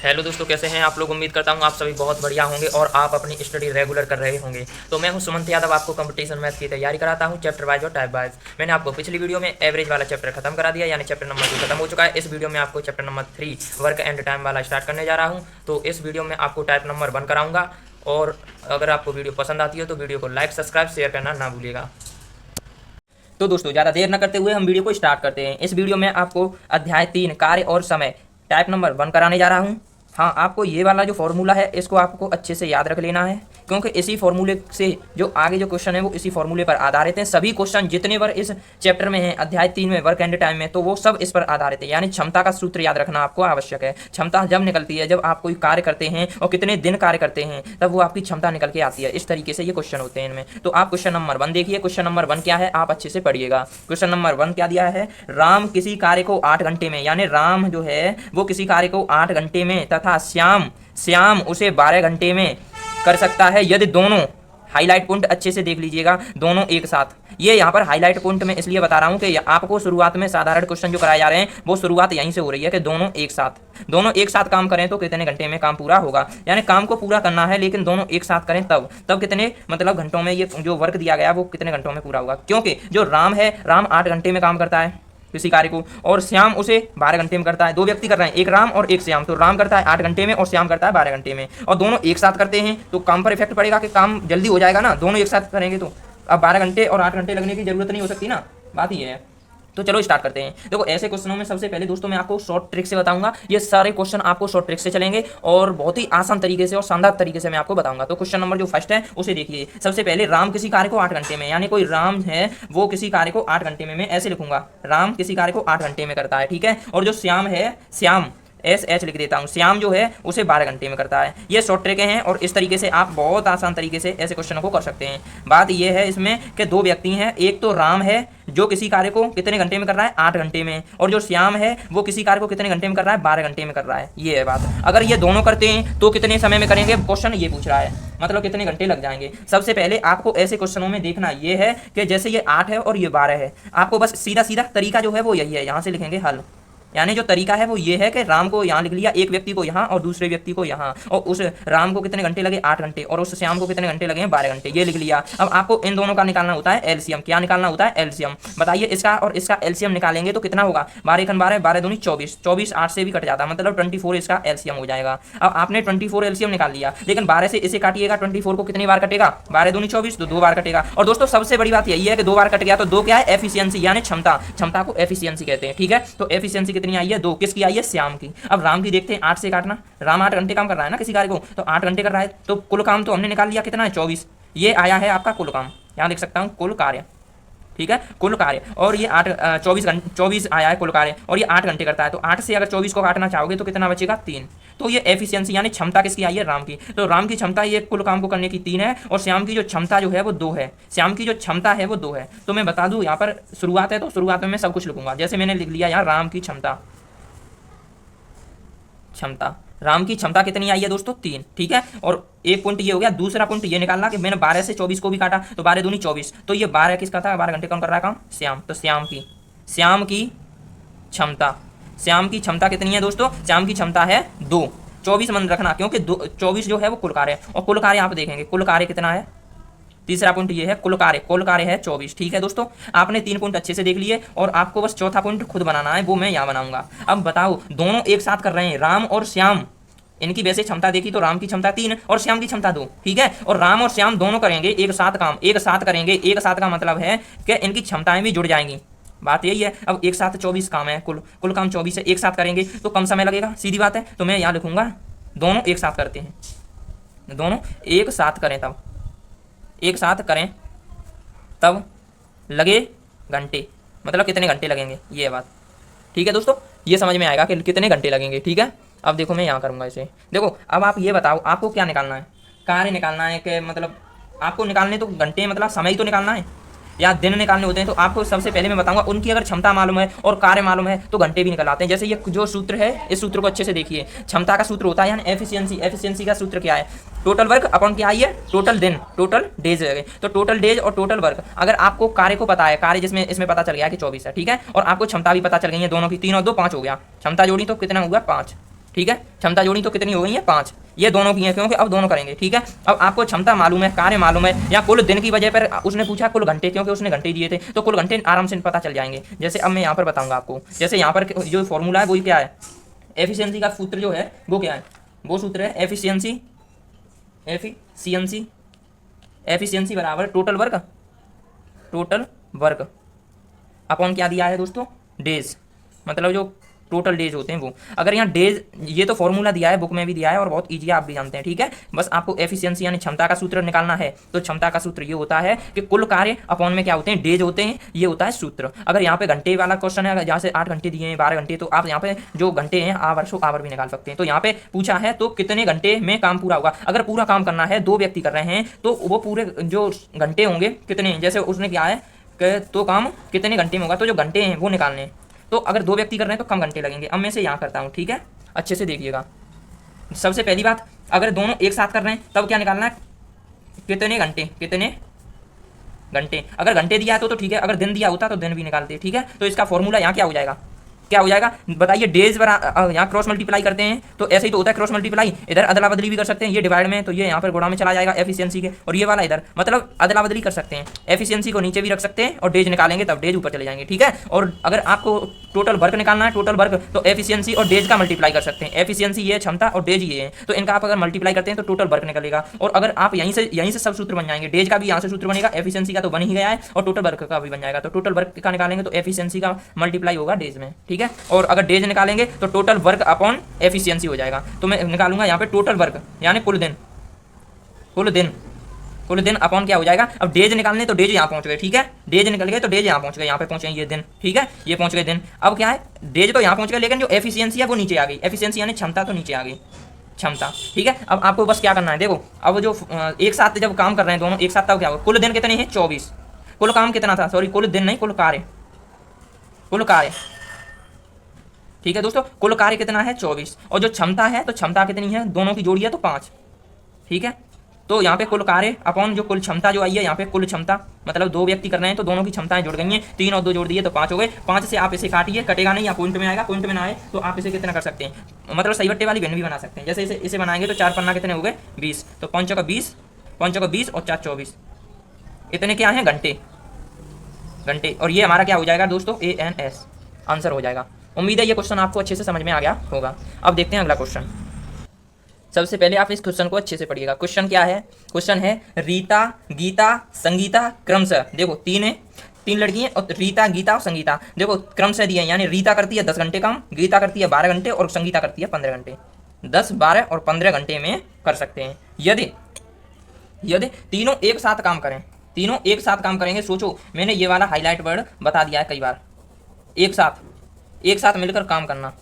Hello दोस्तों, कैसे हैं आप लोग। उम्मीद करता हूं आप सभी बहुत बढ़िया होंगे और आप अपनी स्टडी रेगुलर कर रहे होंगे। तो मैं हूं सुमंत यादव, आपको कंपटीशन मैथ की तैयारी कराता हूं चैप्टर वाइज और टाइप वाइज। मैंने आपको पिछली वीडियो में एवरेज वाला चैप्टर खत्म करा दिया, यानी चैप्टर नंबर 2 खत्म हो चुका है। इस वीडियो में आपको chapter number 3 work and time वाला स्टार्ट करने जा रहा हूँ। तो इस वीडियो में आपको टाइप नंबर 1 कराऊंगा। और अगर आपको वीडियो पसंद आती है तो वीडियो को लाइक सब्सक्राइब शेयर करना ना भूलिएगा। तो दोस्तों, ज़्यादा देर न करते हुए हम वीडियो को स्टार्ट करते हैं। इस वीडियो में आपको अध्याय 3 कार्य और समय टाइप नंबर 1 कराने जा रहा हूँ। हाँ, आपको ये वाला जो फॉर्मूला है इसको आपको अच्छे से याद रख लेना है, क्योंकि इसी फॉर्मूले से जो आगे जो क्वेश्चन है वो इसी फॉर्मूले पर आधारित हैं। सभी क्वेश्चन जितने बार इस चैप्टर में हैं, अध्याय 3 में वर्क एंड टाइम में, तो वो सब इस पर आधारित है। यानी क्षमता का सूत्र याद रखना आपको आवश्यक है। क्षमता जब निकलती है, जब आप कोई कार्य करते हैं और कितने दिन कार्य करते हैं, तब वो आपकी क्षमता निकल के आती है। इस तरीके से ये क्वेश्चन होते हैं इनमें। तो आप क्वेश्चन नंबर 1 देखिए। क्वेश्चन नंबर 1 क्या है, आप अच्छे से पढ़िएगा। क्वेश्चन नंबर 1 क्या दिया है, राम किसी कार्य को 8 घंटे में, यानी राम जो है वो किसी कार्य को 8 घंटे में तथा श्याम उसे 12 घंटे में कर सकता है यदि दोनों, हाईलाइट पॉइंट अच्छे से देख लीजिएगा, दोनों एक साथ। ये यहाँ पर हाईलाइट पॉइंट में इसलिए बता रहा हूँ कि आपको शुरुआत में साधारण क्वेश्चन जो कराए जा रहे हैं वो शुरुआत यहीं से हो रही है कि दोनों एक साथ काम करें तो कितने घंटे में काम पूरा होगा। यानी काम को पूरा करना है लेकिन दोनों एक साथ करें तब कितने मतलब घंटों में ये जो वर्क दिया गया वो कितने घंटों में पूरा होगा। क्योंकि जो राम है, राम 8 घंटे में काम करता है किसी कार्य को, और श्याम उसे 12 घंटे में करता है। दो व्यक्ति कर रहे हैं, एक राम और एक श्याम। तो राम करता है 8 घंटे में और श्याम करता है 12 घंटे में, और दोनों एक साथ करते हैं तो काम पर इफेक्ट पड़ेगा कि काम जल्दी हो जाएगा ना, दोनों एक साथ करेंगे तो। अब 12 घंटे और 8 घंटे लगने की जरूरत नहीं हो सकती ना, बात ये है। तो चलो स्टार्ट करते हैं। देखो, ऐसे क्वेश्चनों में सबसे पहले दोस्तों मैं आपको शॉर्ट ट्रिक से बताऊंगा। ये सारे क्वेश्चन आपको शॉर्ट ट्रिक से चलेंगे और बहुत ही आसान तरीके से और शानदार तरीके से मैं आपको बताऊंगा। तो क्वेश्चन नंबर जो फर्स्ट है उसे देखिए। सबसे पहले, राम किसी कार्य को 8 घंटे में, यानी कोई राम है वो किसी कार्य को 8 घंटे में, मैं ऐसे लिखूंगा, राम किसी कार्य को 8 घंटे में करता है, ठीक है। और जो श्याम है, श्याम SH लिख देता हूँ, श्याम जो है उसे 12 घंटे में करता है। ये शॉर्ट ट्रिक हैं और इस तरीके से आप बहुत आसान तरीके से ऐसे क्वेश्चनों को कर सकते हैं। बात यह है इसमें कि दो व्यक्ति हैं, एक तो राम है जो किसी कार्य को कितने घंटे में कर रहा है, 8 घंटे में, और जो श्याम है वो किसी कार्य को कितने घंटे में कर रहा है, 12 घंटे में कर रहा है। ये है बात। अगर ये दोनों करते हैं तो कितने समय में करेंगे, क्वेश्चन ये पूछ रहा है, मतलब कितने घंटे लग जाएंगे। सबसे पहले आपको ऐसे क्वेश्चनों में देखना ये है कि जैसे ये 8 है और ये 12 है, आपको बस सीधा सीधा तरीका जो है वो यही है, यहाँ से लिखेंगे हल। यानी जो तरीका है वो ये है कि राम को यहाँ लिख लिया, एक व्यक्ति को यहाँ और दूसरे व्यक्ति को यहाँ, और उस राम को कितने घंटे लगे, 8 घंटे, और उस श्याम को कितने घंटे लगे, 12 घंटे, ये लिख लिया। अब आपको इन दोनों का निकालना होता है एलसीएम। क्या निकालना होता है, एलसीएम। बताइए, इसका और इसका एलसीएम निकालेंगे तो कितना होगा, 12 × 12, 12 दूनी 24, 24 8 से भी कट जाता है, मतलब 24 इसका एलसीएम हो जाएगा। अब आपने 24 एलसीएम निकाल लिया, लेकिन 12 से इसे काटिएगा, 24 को कितनी बार कटेगा, 12 दूनी 24, तो 2 बार कटेगा। और दोस्तों सबसे बड़ी बात यही है कि 2 बार कट गया तो 2 क्या है, एफिशिएंसी, यानी क्षमता। क्षमता को एफिशिएंसी कहते हैं, ठीक है। तो एफिशिएंसी कितनी आई है, 2। किसकी आई है, श्याम की। अब राम की देखते हैं, 8 से काटना, राम 8 घंटे काम कर रहा है ना किसी कार्य को, तो 8 घंटे कर रहा है, तो कुल काम तो हमने निकाल लिया कितना है, 24। ये आया है आपका कुल काम, यहाँ लिख सकता हूँ कुल कार्य, ठीक है, कुल कार्य। और ये 24 आया है कुल कार्य, और ये 8 घंटे करता है। तो 8 से अगर 24 को काटना चाहोगे तो कितना बचेगा, 3। तो ये एफिशिएंसी यानी क्षमता किसकी आई है, राम की। तो राम की क्षमता ये कुल काम को करने की 3 है, और श्याम की जो क्षमता जो है वो 2 है। श्याम की जो क्षमता है वो 2 है। तो मैं बता दूं, यहाँ पर शुरुआत है तो शुरुआत में मैं सब कुछ लिखूंगा। जैसे मैंने लिख लिया यहाँ राम की क्षमता, राम की क्षमता कितनी आई है दोस्तों, 3, ठीक है। और एक पॉइंट ये हो गया। दूसरा पॉइंट ये निकालना कि मैंने 12 से 24 को भी काटा, तो 12 दूनी 24, तो ये 12 किसका था, 12 घंटे कौन कर रहा है काम, श्याम। तो श्याम की क्षमता, श्याम की क्षमता कितनी है दोस्तों, श्याम की क्षमता है 2। 24 मन रखना, क्योंकि 24 जो है वो कुल कार्य है, और कुल कार्य आप देखेंगे कुल कार्य कितना है। तीसरा पॉइंट ये है कुल कार्य है 24, ठीक है दोस्तों। आपने 3 पॉइंट अच्छे से देख लिए, और आपको बस चौथा पॉइंट खुद बनाना है, वो मैं यहाँ बनाऊंगा। अब बताओ, दोनों एक साथ कर रहे हैं, राम और श्याम। इनकी वैसे क्षमता देखी तो राम की क्षमता 3 और श्याम की क्षमता 2, ठीक है। और राम और श्याम दोनों करेंगे एक साथ काम, एक साथ करेंगे। एक साथ का मतलब है कि इनकी क्षमताएं भी जुड़ जाएंगी, बात यही है। अब एक साथ 24 काम है, कुल काम 24 है, एक साथ करेंगे तो कम समय लगेगा, सीधी बात है। तो मैं यहाँ लिखूंगा दोनों एक साथ करते हैं, दोनों एक साथ करें, तब एक साथ करें तब लगे घंटे, मतलब कितने घंटे लगेंगे, ये बात, ठीक है दोस्तों। ये समझ में आएगा कि कितने घंटे लगेंगे, ठीक है। अब देखो मैं यहाँ करूँगा इसे। देखो, अब आप ये बताओ आपको क्या निकालना है, कार्य निकालना है कि मतलब आपको निकालने तो घंटे मतलब समय ही तो निकालना है, या दिन निकालने होते हैं। तो आपको सबसे पहले मैं बताऊंगा, उनकी अगर क्षमता मालूम है और कार्य मालूम है तो घंटे भी निकल आते हैं। जैसे ये जो सूत्र है, इस सूत्र को अच्छे से देखिए। क्षमता का सूत्र होता है यानी एफिशिएंसी। एफिशिएंसी का सूत्र क्या है, टोटल वर्क अपॉन क्या आई है, टोटल दिन, टोटल डेज है। तो टोटल डेज और टोटल वर्क, अगर आपको कार्य को पता है, कार्य जिसमें इसमें पता चल गया कि 24 है, ठीक है। और आपको क्षमता भी पता चल गई है दोनों की, 3 और 2 5 हो गया, क्षमता जोड़ी तो कितना हुआ 5, ठीक है, क्षमता जोड़ी तो कितनी हो गई है 5, ये दोनों की है क्योंकि अब दोनों करेंगे। ठीक है, अब आपको क्षमता मालूम है, कार्य मालूम है, या कुल दिन की वजह पर उसने पूछा कुल घंटे, क्योंकि उसने घंटे दिए थे तो कुल घंटे आराम से पता चल जाएंगे। जैसे अब मैं यहाँ पर बताऊंगा आपको, जैसे यहाँ पर जो फॉर्मूला है वो क्या है, एफिशिएंसी का सूत्र जो है वो क्या है, वो सूत्र है एफिशिएंसी एफिशिएंसी बराबर टोटल वर्क अपॉन क्या दिया है दोस्तों, डेज, मतलब जो टोटल डेज होते हैं वो। अगर यहाँ डेज, ये तो फॉर्मूला दिया है, बुक में भी दिया है और बहुत ईजी है, आप भी जानते हैं। ठीक है, बस आपको एफिशिएंसी यानी क्षमता का सूत्र निकालना है। तो क्षमता का सूत्र ये होता है कि कुल कार्य अपॉन में क्या होते हैं, डेज होते हैं, ये होता है सूत्र। अगर यहाँ पे घंटे वाला क्वेश्चन है, जहाँ से 8 घंटे दिए हैं, 12 घंटे, तो आप यहाँ पे जो घंटे हैं आवर भी निकाल सकते हैं। तो यहाँ पे पूछा है तो कितने घंटे में काम पूरा होगा। अगर पूरा काम करना है, 2 व्यक्ति कर रहे हैं, तो वो पूरे जो घंटे होंगे कितने, जैसे उसने क्या है कि तो काम कितने घंटे में होगा, तो जो घंटे हैं वो निकालने हैं। तो अगर 2 व्यक्ति कर रहे हैं तो कम घंटे लगेंगे। अब मैं से यहाँ करता हूँ। ठीक है, अच्छे से देखिएगा। सबसे पहली बात, अगर दोनों एक साथ कर रहे हैं तब क्या निकालना है, कितने घंटे। अगर घंटे दिया है तो ठीक है, अगर दिन दिया होता तो दिन भी निकालते। ठीक है, तो इसका फॉर्मूला यहाँ क्या हो जाएगा बताइए, डेज पर यहाँ क्रॉस मल्टीप्लाई करते हैं तो ऐसे ही तो होता है क्रॉस मल्टीप्लाई। इधर अदला बदली भी कर सकते हैं, ये डिवाइड में तो ये यहाँ पर गुणा में चला जाएगा एफिशिएंसी के, और ये वाला इधर, मतलब अदला बदली कर सकते हैं। एफिशिएंसी को नीचे भी रख सकते हैं और डेज निकालेंगे तब डेज ऊपर चले जाएंगे। ठीक है, और अगर आपको टोटल वर्क निकालना है, टोटल वर्क, तो एफिशिएंसी और डेज का मल्टीप्लाई कर सकते हैं। एफिशिएंसी ये क्षमता और डेज ये है, तो इनका आप अगर मल्टीप्लाई करते हैं तो टोटल वर्क निकलेगा। और अगर आप यहीं से सब सूत्र बन जाएंगे, डेज का भी यहाँ से सूत्र बनेगा, एफिशिएंसी का तो बन ही गया है, और टोटल वर्क का भी बन जाएगा। तो टोटल वर्क का निकालेंगे तो एफिशिएंसी का मल्टीप्लाई होगा डेज में। ठीक है, और अगर डेज निकालेंगे तो टोटल वर्क अपॉन एफिशिएंसी हो जाएगा। तो मैं निकालूंगा यहाँ पे टोटल वर्क यानी कुल दिन अपॉन क्या हो जाएगा। अब डेज निकालने तो डेज यहाँ पहुंच गए। ठीक है, डेज निकल गए तो डेज यहाँ पहुंच गए, यहाँ पे पहुंचे ये दिन। ठीक है, ये पहुंच गए दिन। अब क्या है, डेज तो यहाँ पहुंच गए, लेकिन जो एफिशिएंसी है वो नीचे आ गई। एफिशिएंसी यानी क्षमता तो नीचे आ गई, क्षमता। ठीक है, अब आपको बस क्या करना है, देखो अब जो एक साथ जब काम कर रहे हैं दोनों एक साथ, तब क्या होगा, कुल दिन कितने हैं 24, कुल काम कितना था, सॉरी कुल दिन नहीं, कुल कार्य। ठीक है दोस्तों, कुल कार्य कितना है 24, और जो क्षमता है तो क्षमता कितनी है, दोनों की जोड़ी है तो 5। ठीक है, तो यहाँ पे कुल कार्य अपॉन जो कुल क्षमता जो आई है, यहाँ पे कुल क्षमता मतलब 2 व्यक्ति कर रहे हैं तो दोनों की क्षमताएं जुड़ गई हैं, 3 और 2 जोड़ दिए तो 5 हो गए। 5 से आप इसे काटिए, कटेगा नहीं या पॉइंट में आएगा, पॉइंट में ना आए तो आप इसे कितना कर सकते हैं, मतलब सही बट्टे वाली भिन्न भी बना सकते हैं। जैसे इसे बनाएंगे तो 4 पन्ना कितने हो गए 20, तो 5 का 20 और 4 24, इतने क्या हैं घंटे। और ये हमारा क्या हो जाएगा दोस्तों, ANS आंसर हो जाएगा। उम्मीद है ये क्वेश्चन आपको अच्छे से समझ में आ गया होगा। अब देखते हैं अगला क्वेश्चन। सबसे पहले आप इस क्वेश्चन को अच्छे से पढ़िएगा। क्वेश्चन क्या है, क्वेश्चन है रीता, गीता, संगीता क्रमशः, देखो 3 लड़की हैं और रीता, गीता और संगीता देखो क्रमशः दिए हैं, यानी रीता करती है 10 घंटे काम, गीता करती है 12 घंटे और संगीता करती है 15 घंटे। 10, 12 और 15 घंटे में कर सकते हैं। यदि तीनों एक साथ काम करें, तीनों एक साथ काम करेंगे, सोचो मैंने ये वाला हाईलाइट वर्ड बता दिया है कई बार, एक साथ मिलकर काम करना।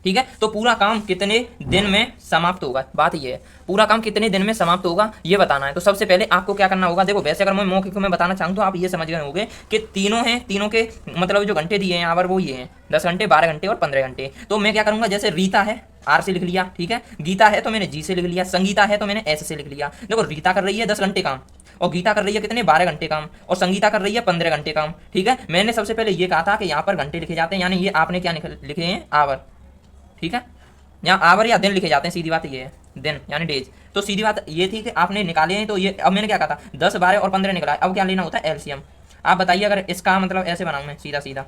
ठीक है, तो पूरा काम कितने दिन में समाप्त होगा, बात ये है, पूरा काम कितने दिन में समाप्त होगा ये बताना है। तो सबसे पहले आपको क्या करना होगा, देखो वैसे अगर मैं मौखिक में बताना चाहूँ तो आप ये समझ गए होंगे कि तीनों हैं, तीनों के मतलब जो घंटे दिए हैं यहाँ पर वो ये हैं 10 घंटे, 12 घंटे और 15 घंटे। तो मैं क्या करूँगा, जैसे रीता है R से लिख लिया, ठीक है, गीता है तो मैंने G से लिख लिया, संगीता है तो मैंने S से लिख लिया। देखो रीता कर रही है 10 घंटे काम और गीता कर रही है कितने 12 घंटे काम और संगीता कर रही है 15 घंटे काम। ठीक है, मैंने सबसे पहले ये कहा था कि यहाँ पर घंटे लिखे जाते हैं, यानी ये आपने क्या लिखे हैं आवर। ठीक है, यहाँ आवर या दिन लिखे जाते हैं, सीधी बात ये है, दिन यानी डेज। तो सीधी बात ये थी कि आपने निकाले हैं, तो ये अब मैंने क्या कहा था 10, 12 और 15 निकला है। अब क्या लेना होता है एलसीएम। आप बताइए अगर इसका मतलब ऐसे बनाऊँ मैं सीधा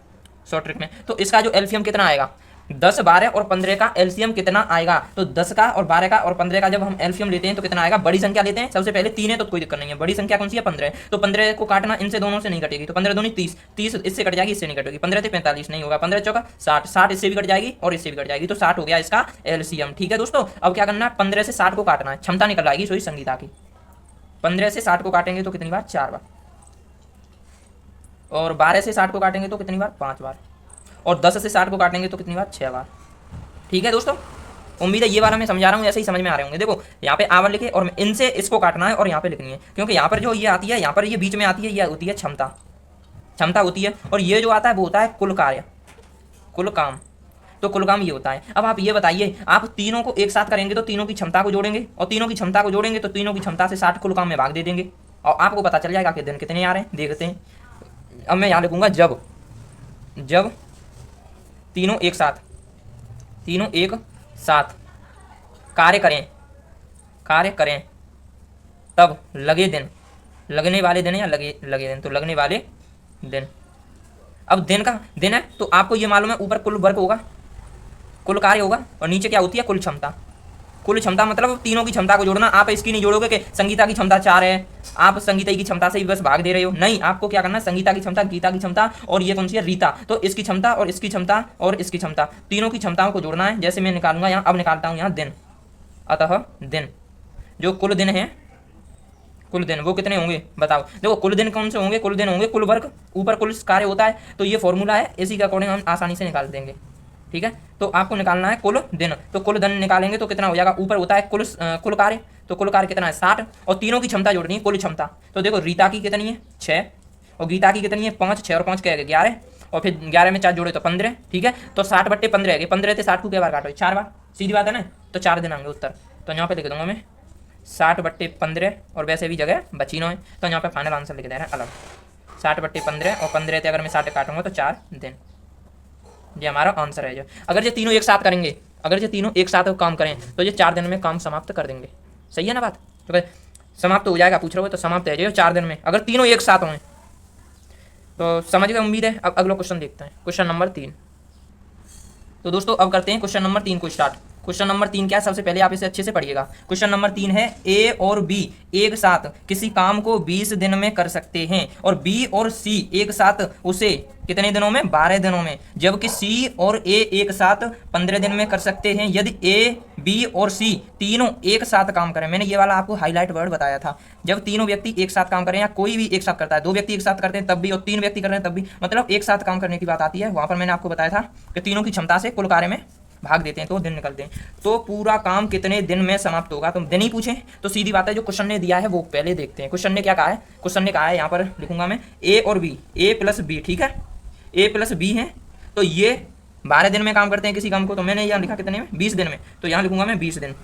शॉर्ट ट्रिक में, तो इसका जो एलसीएम कितना आएगा, 10, 12 और 15 का एलसीएम कितना आएगा। तो 10 का और 12 का और 15 का जब हम एलसीएम लेते हैं तो कितना आएगा, बड़ी संख्या लेते हैं। सबसे पहले 3 है तो कोई दिक्कत नहीं है, बड़ी संख्या कौन सी है 15। तो 15 को काटना इनसे दोनों से नहीं कटेगी, तो 15 दूनी 30, 30 इससे कट जाएगी, इससे नहीं कटेगी, 15 से 45 नहीं होगा, 15 चौका 60, 60 इससे भी कट जाएगी और इससे भी कट जाएगी, तो 60 हो गया इसका एलसीएम। ठीक है दोस्तों, अब क्या करना है, 15 से 60 को काटना है, क्षमता निकल आएगी सोई संगीता की। 15 से 60 को काटेंगे तो कितनी बार, 4 बार, और 12 से 60 को काटेंगे तो कितनी बार, 5 बार, और 10 से 60 को काटेंगे तो कितनी बार, 6 बार। ठीक है दोस्तों, उम्मीद है ये वाला मैं समझा रहा हूँ ऐसे ही समझ में आ रहे होंगे। देखो यहाँ पे आवर लिखे और इनसे इसको काटना है और यहाँ पे लिखनी है, क्योंकि यहाँ पर जो ये आती है, यहाँ पर ये बीच में आती है, ये होती है क्षमता होती है, और ये जो आता है वो होता है कुल कार्य, कुल काम। तो कुल काम ये होता है। अब आप ये बताइए, आप तीनों को एक साथ करेंगे तो तीनों की क्षमता को जोड़ेंगे, और तीनों की क्षमता को जोड़ेंगे तो तीनों की क्षमता से 60 कुल काम में भाग दे देंगे, और आपको पता चल जाएगा कि दिन कितने आ रहे हैं। देखते हैं, अब मैं यहाँ लिखूंगा जब तीनों एक साथ कार्य करें, कार्य करें तब लगे दिन, लगने वाले दिन या लगे दिन, तो लगने वाले दिन। अब दिन का दिन है तो आपको ये मालूम है ऊपर कुल वर्क होगा, कुल कार्य होगा, और नीचे क्या होती है कुल क्षमता। कुल क्षमता मतलब तीनों की क्षमता को जोड़ना। आप इसकी नहीं जोड़ोगे कि संगीता की क्षमता 4 है, आप संगीता की क्षमता से ही बस भाग दे रहे हो, नहीं, आपको क्या करना है, संगीता की क्षमता, गीता की क्षमता और ये कौन सी है, रीता, तो इसकी क्षमता और इसकी क्षमता और इसकी क्षमता, तीनों की क्षमताओं को जोड़ना है। जैसे मैं निकालूंगा यहाँ, अब निकालता हूँ यहाँ दिन, अतः दिन, जो कुल दिन है, कुल दिन वो कितने होंगे बताओ। देखो कुल दिन कौन से होंगे, कुल दिन होंगे कुल वर्ग, ऊपर कुल कार्य होता है, तो ये फॉर्मूला है, इसी के अकॉर्डिंग हम आसानी से निकाल देंगे। ठीक है, तो आपको निकालना है कुल दिन, तो कुल दिन निकालेंगे तो कितना हो जाएगा, ऊपर होता है कुल कार्य, तो कुल कार्य कितना है 60, और तीनों की क्षमता जोड़नी है कुल क्षमता। तो देखो रीता की कितनी है 6, और गीता की कितनी है 5, 6 और 5 क्या है 11, और फिर 11 में 4 जोड़े तो 15। ठीक है, तो 60/15 है, 15 से 60 को क्या बार काटो, 4 बार, सीधी बात है ना, तो 4 दिन आएंगे उत्तर। तो यहाँ पे लिख दूंगा मैं 60/15, और वैसे भी जगह बची ना है, तो यहाँ पे फाइनल आंसर लिख दे रहे हैं अलग, 60/15, और 15 से अगर मैं 60 काटूंगा तो 4 दिन, ये हमारा आंसर है। जो अगर ये तीनों एक साथ करेंगे, अगर ये तीनों एक साथ काम करें तो ये 4 दिन में काम समाप्त कर देंगे। सही है ना बात, तो समाप्त हो जाएगा, पूछ रहे हो तो समाप्त है जो 4 दिन में, अगर तीनों एक साथ हों तो समझ गए उम्मीद है। अब अगला क्वेश्चन देखते हैं, क्वेश्चन नंबर 3। तो दोस्तों अब करते हैं क्वेश्चन नंबर 3 को स्टार्ट। क्वेश्चन नंबर 3 क्या है, सबसे पहले आप इसे अच्छे से पढ़िएगा। क्वेश्चन नंबर 3 है, ए और बी एक साथ किसी काम को 20 दिन में कर सकते हैं, और बी और सी एक साथ उसे कितने दिनों में, 12 दिनों में, जबकि सी और ए एक साथ 15 दिन में कर सकते हैं यदि ए, बी और सी तीनों एक साथ काम करें। मैंने ये वाला आपको हाईलाइट वर्ड बताया था, जब तीनों व्यक्ति एक साथ काम करें, या कोई भी एक साथ करता है, 2 व्यक्ति एक साथ करते हैं तब भी, और 3 व्यक्ति कर रहे हैं तब भी, मतलब एक साथ काम करने की बात आती है, वहां पर मैंने आपको बताया था कि तीनों की क्षमता से कुल कार्य में भाग देते हैं तो दिन निकलते हैं। तो पूरा काम कितने दिन में समाप्त होगा, तो दिन ही पूछे तो सीधी बात है, जो क्वेश्चन ने दिया है वो पहले देखते हैं। क्वेश्चन ने क्या कहा है, क्वेश्चन ने कहा है, यहाँ पर लिखूंगा मैं ए और बी, ए प्लस बी, ठीक है, ए प्लस बी है, तो ये 12 दिन में काम करते हैं किसी काम को, तो मैंने यहाँ लिखा कितने में, 20 दिन में, तो यहाँ लिखूंगा मैं 20 दिन,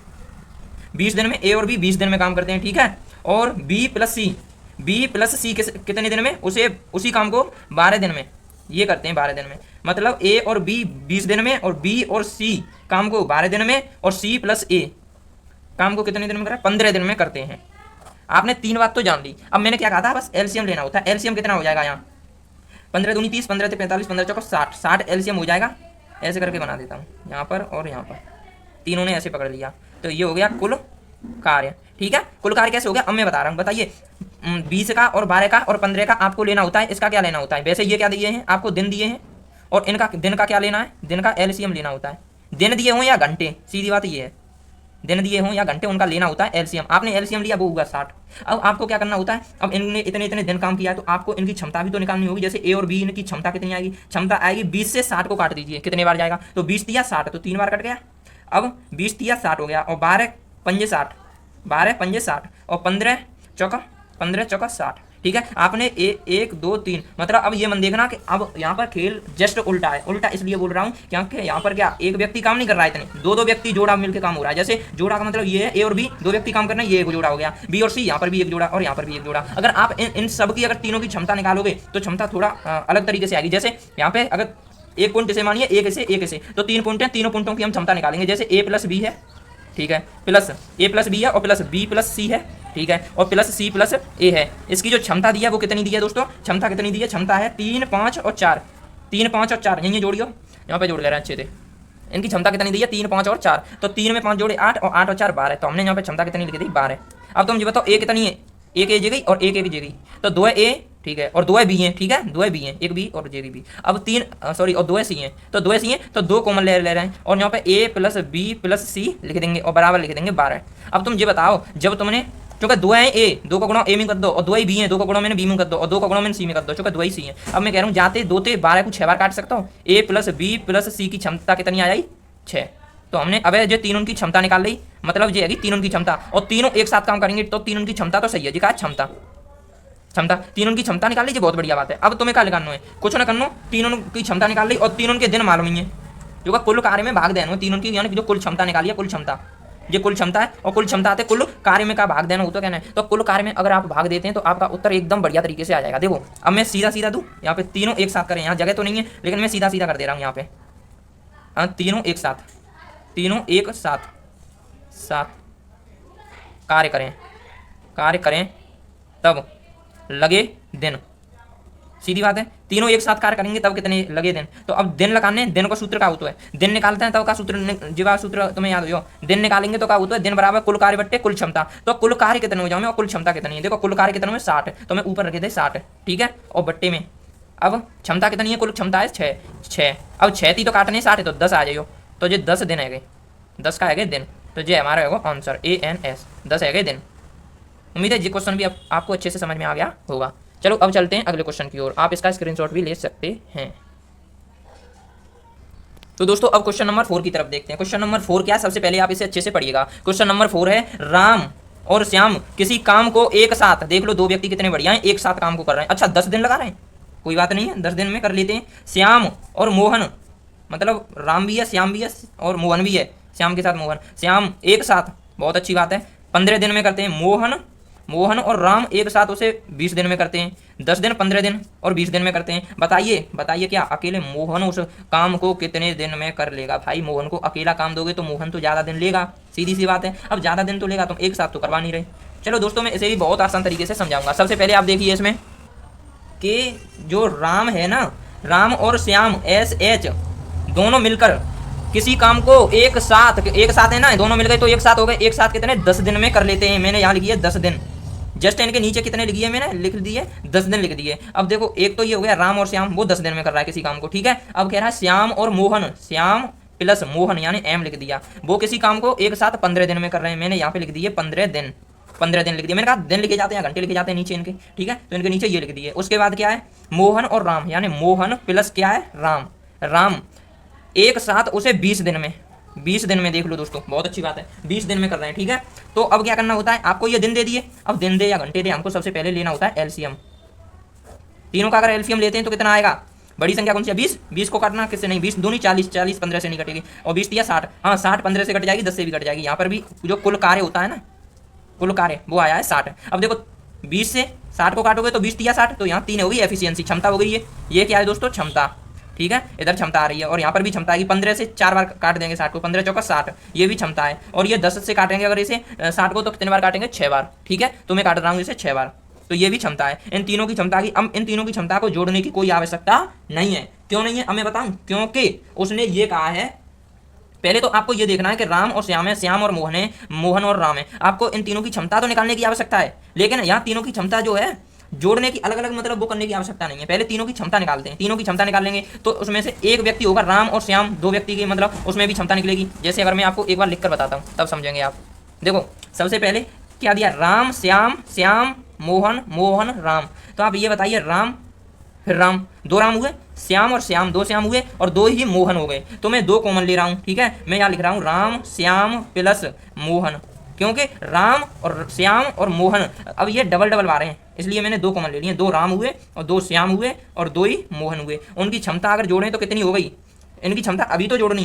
20 दिन में ए और बी 20 दिन में काम करते हैं। ठीक है, और बी प्लस सी, बी प्लस सी कितने दिन में, उसी काम को 12 दिन में ये करते हैं, 12 दिन में, मतलब ए और बी 20 दिन में, और बी और सी काम को 12 दिन में, और सी प्लस ए काम को कितने दिन में करा, 15 दिन में करते हैं। आपने 3 बात तो जान ली। अब मैंने क्या कहा था, बस एलसीएम लेना होता है। एलसीएम कितना हो जाएगा यहाँ, 15 दूनी 30, 15 से 45, 15 चौका 60, 60 एलसीएम हो जाएगा। ऐसे करके बना देता हूँ, यहाँ पर और यहाँ पर, तीनों ने ऐसे पकड़ लिया, तो ये हो गया कुल कार्य। ठीक है, कुल कार्य कैसे हो गया, अब मैं बता रहा हूँ, बताइए 20 का और 12 का और 15 का आपको लेना होता है, इसका क्या लेना होता है, वैसे ये क्या दिए हैं आपको, दिन दिए हैं, और इनका दिन का क्या लेना है, दिन का एलसीएम लेना होता है। दिन दिए हों या घंटे, सीधी बात ये है, दिन दिए हों या घंटे, उनका लेना होता है एलसीएम। आपने एलसीएम लिया वो हुआ 60। अब आपको क्या करना होता है, अब इनने इतने इतने दिन काम किया है तो आपको इनकी क्षमता भी तो निकालनी होगी। जैसे ए और बी इनकी क्षमता कितनी आएगी, क्षमता आएगी 20 से 60 को काट दीजिए, कितने बार जाएगा, तो 20 दिया 60, तो 3 बार कट गया। अब 20 दिया 60 हो गया, और 12 पंजे 60, 12 पंजे 60, और 15 चौका 60। ठीक है, आपने 1 2 3, मतलब अब ये मन देखना कि अब यहाँ पर खेल जस्ट उल्टा है। उल्टा इसलिए बोल रहा हूँ क्योंकि यहाँ पर क्या एक व्यक्ति काम नहीं कर रहा है, इतने 2 व्यक्ति जोड़ा मिलकर काम हो रहा है। जैसे जोड़ा का मतलब ये है, ए और बी 2 व्यक्ति काम करना है, ये एक जोड़ा हो गया, बी और सी यहाँ पर भी एक जोड़ा और यहाँ पर भी एक जोड़ा। अगर आप इन सब की अगर तीनों की क्षमता निकालोगे तो क्षमता थोड़ा अलग तरीके से आएगी। जैसे यहाँ पे अगर 1 पॉइंट से मानिए, एक ऐसे तो 3 पॉइंट है, तीनों पॉइंटों की हम क्षमता निकालेंगे। जैसे ए प्लस बी है, ठीक है, प्लस ए प्लस बी है, और प्लस बी प्लस सी है, ठीक है, और प्लस सी प्लस ए है। इसकी जो क्षमता दी है वो कितनी दी है दोस्तों, क्षमता कितनी दी है, क्षमता है 3 5 और 4, 3 5 और 4, यहीं जोड़ियो, यहाँ पे जोड़ ले रहे हैं अच्छे से। इनकी क्षमता कितनी दी है, 3 5 और 4, तो 3 में 5 जोड़े 8, और 8 और 4 12, तो हमने यहाँ पे क्षमता कितनी लिखी थी 12। अब तुम ये बताओ ए कितनी है, एक ए जगह और एक जगह, तो 2 ए, ठीक है, और 2 बी हैं, ठीक है, 2 बी हैं, एक बी और जे बी। अब 3 सॉरी और 2 सी हैं, तो 2 सी हैं, तो 2 कॉमन ले रहे हैं, और यहाँ पे ए प्लस बी प्लस सी लिख देंगे, और बराबर लिख देंगे 12। अब तुम ये बताओ, जब तुमने चूंकि 2 है ए, 2 का गुणा ए में कर दो, और 2 बी है, 2 का गुणा मैंने बी में कर दो, और 2 का गुणा मैंने सी में कर दो, चूंकि 2 सी है। अब मैं कह रहा हूँ जाते 2 ते 12 को 6 बार काट सकता हूँ। ए प्लस बी प्लस सी की क्षमता कितनी आ जाएगी, 6। तो हमने अब जो तीनों की क्षमता निकाल ली, मतलब ये है कि तीनों की क्षमता, और तीनों एक साथ काम करेंगे तो तीनों की क्षमता तो सही है जी, कहा क्षमता तीनों की क्षमता निकाल लीजिए, बहुत बढ़िया बात है। अब तुम्हें क्या करना है, कुछ ना करना, तीनों की क्षमता निकाल ली, और तीनों के दिन मालूम ही है, जो कुल कार्य में भाग देना तीनों की, यानी जो कुल क्षमता निकाली है, कुल क्षमता, ये कुल क्षमता है, और कुल क्षमता आते कुल कार्य में का भाग देना हो तो कहना है। तो कुल कार्य में अगर आप भाग देते हैं तो आपका उत्तर एकदम बढ़िया तरीके से आ जाएगा। देखो अब मैं सीधा दूँ, यहाँ पे तीनों एक साथ करें, यहाँ जगह तो नहीं है लेकिन मैं सीधा कर दे रहा हूँ यहाँ पे, तीनों एक साथ साथ कार्य करें तब लगे दिन। सीधी बात है, तीनों एक साथ कार्य करेंगे तब कितने लगे दिन। तो अब दिन लगाने, दिन का सूत्र क्या होता है, दिन निकालते हैं तब का सूत्र, जीवा सूत्र तुम्हें याद हो, दिन निकालेंगे तो क्या होता है, दिन बराबर कुल कार्य बट्टे कुल क्षमता। तो कुल कार्य कितने हो जाओगे और कुल क्षमता कितनी है, देखो कुल कार्य कितने में 60, तो मैं ऊपर रखे थे 60, ठीक है, और बट्टे में अब क्षमता कितनी है, कुल क्षमता है 6। अब 6 थी तो काटने 60 है तो 10 आ जाइयो, तो ये 10 दिन है गए, 10 का है गए दिन, तो ये हमारा है आंसर ANS 10 है गए दिन। उम्मीद है ये क्वेश्चन भी आपको अच्छे से समझ में आ गया होगा। चलो अब चलते हैं अगले क्वेश्चन की ओर, आप इसका स्क्रीनशॉट भी ले सकते हैं। तो दोस्तों अब क्वेश्चन नंबर 4 की तरफ देखते हैं। क्वेश्चन नंबर 4 क्या है, सबसे पहले आप इसे अच्छे से पढ़िएगा। क्वेश्चन नंबर 4 है, राम और श्याम किसी काम को एक साथ, देख लो दो व्यक्ति कितने बढ़िया हैं, एक साथ काम को कर रहे हैं। अच्छा 10 दिन लगा रहे हैं, कोई बात नहीं है, 10 दिन में कर लेते हैं। श्याम और मोहन, मतलब राम भी है श्याम भी है और मोहन भी है, श्याम के साथ मोहन, श्याम एक साथ, बहुत अच्छी बात है, 15 दिन में करते हैं। मोहन और राम एक साथ उसे 20 दिन में करते हैं। 10 दिन, 15 दिन और 20 दिन में करते हैं। बताइए क्या अकेले मोहन उस काम को कितने दिन में कर लेगा। भाई मोहन को अकेला काम दोगे तो मोहन तो ज़्यादा दिन लेगा, सीधी सी बात है। अब ज़्यादा दिन तो लेगा, तुम एक साथ तो करवा नहीं रहे। चलो दोस्तों मैं इसे भी बहुत आसान तरीके से समझाऊंगा। सबसे पहले आप देखिए इसमें कि जो राम है ना, राम और श्याम SH दोनों मिलकर किसी काम को एक साथ है ना, दोनों मिल गए तो एक साथ हो गए, एक साथ कितने 10 दिन में कर लेते हैं। मैंने यहाँ लिखी है 10 दिन, जस्ट इनके नीचे कितने लिखी है, मैंने लिख दिए 10 दिन लिख दिए। अब देखो एक तो ये हो गया राम और श्याम, वो 10 दिन में कर रहा है किसी काम को, ठीक है। अब कह रहा है श्याम और मोहन, श्याम प्लस मोहन यानी M लिख दिया, वो किसी काम को एक साथ 15 दिन में कर रहे हैं। मैंने यहाँ पे लिख दिए 15 दिन लिख दिया। मैंने कहा दिन लिखे जाते हैं, घंटे लिखे जाते हैं नीचे इनके, ठीक है, तो इनके नीचे ये लिख दिए। उसके बाद क्या है, मोहन और राम यानी मोहन प्लस क्या है राम एक साथ उसे 20 दिन में देख लो दोस्तों, बहुत अच्छी बात है, 20 दिन में कर रहे हैं, ठीक है। तो अब क्या करना होता है, आपको ये दिन दे दिए, अब दिन दे या घंटे दे, हमको सबसे पहले लेना होता है LCM। तीनों का अगर LCM लेते हैं तो कितना आएगा, बड़ी संख्या कौन सी है 20 को काटना किससे नहीं, 20 दूनी 40 15 से नहीं कटेगी, और 20 दिया 60, हाँ 60 15 से कट जाएगी, 10 से भी कट जाएगी। यहाँ पर भी जो कुल कार्य होता है ना, कुल कार्य वो आया है 60। अब देखो 20 से 60 को काटोगे तो 20 दिया 60, तो यहाँ 3 होगी एफिशिएंसी, क्षमता हो गई ये क्या है दोस्तों, क्षमता, ठीक है। इधर क्षमता आ रही है और यहाँ पर भी क्षमता आएगी। 15 से 4 बार काट देंगे 60 को, 15 चौका 60, ये भी क्षमता है। और ये 10 से काटेंगे अगर इसे 60 को तो कितने बार काटेंगे, 6 बार, ठीक है। तो मैं काट रहा हूँ इसे 6 बार, तो ये भी क्षमता है। इन तीनों की क्षमता की, अब इन तीनों की क्षमता को जोड़ने की कोई आवश्यकता नहीं है। क्यों नहीं है, अब मैं बताऊँ, क्योंकि उसने ये कहा है, पहले तो आपको ये देखना है कि राम और श्याम है, श्याम और मोहन है, मोहन और राम है। आपको इन तीनों की क्षमता तो निकालने की आवश्यकता है, लेकिन यहाँ तीनों की क्षमता जो है जोड़ने की अलग अलग मतलब वो करने की आवश्यकता नहीं है। पहले तीनों की क्षमता निकालते हैं, तीनों की क्षमता निकालेंगे तो उसमें से एक व्यक्ति होगा राम और श्याम, दो व्यक्ति की मतलब उसमें भी क्षमता निकलेगी। जैसे अगर मैं आपको एक बार लिखकर बताता हूँ तब समझेंगे आप। देखो सबसे पहले क्या दिया, राम श्याम मोहन राम। तो आप ये बताइए, राम फिर राम, 2 राम हुए, श्याम और श्याम 2 श्याम हुए और 2 ही मोहन हो गए। तो मैं 2 कॉमन ले रहा हूँ, ठीक है। मैं यहाँ लिख रहा हूँ राम श्याम प्लस मोहन, क्योंकि राम और श्याम और मोहन अब ये डबल आ रहे हैं, इसलिए मैंने 2 कॉमन ले लिए। 2 राम हुए और 2 श्याम हुए और 2 ही मोहन हुए। उनकी क्षमता अगर जोड़ें तो कितनी हो गई, इनकी क्षमता अभी तो जोड़नी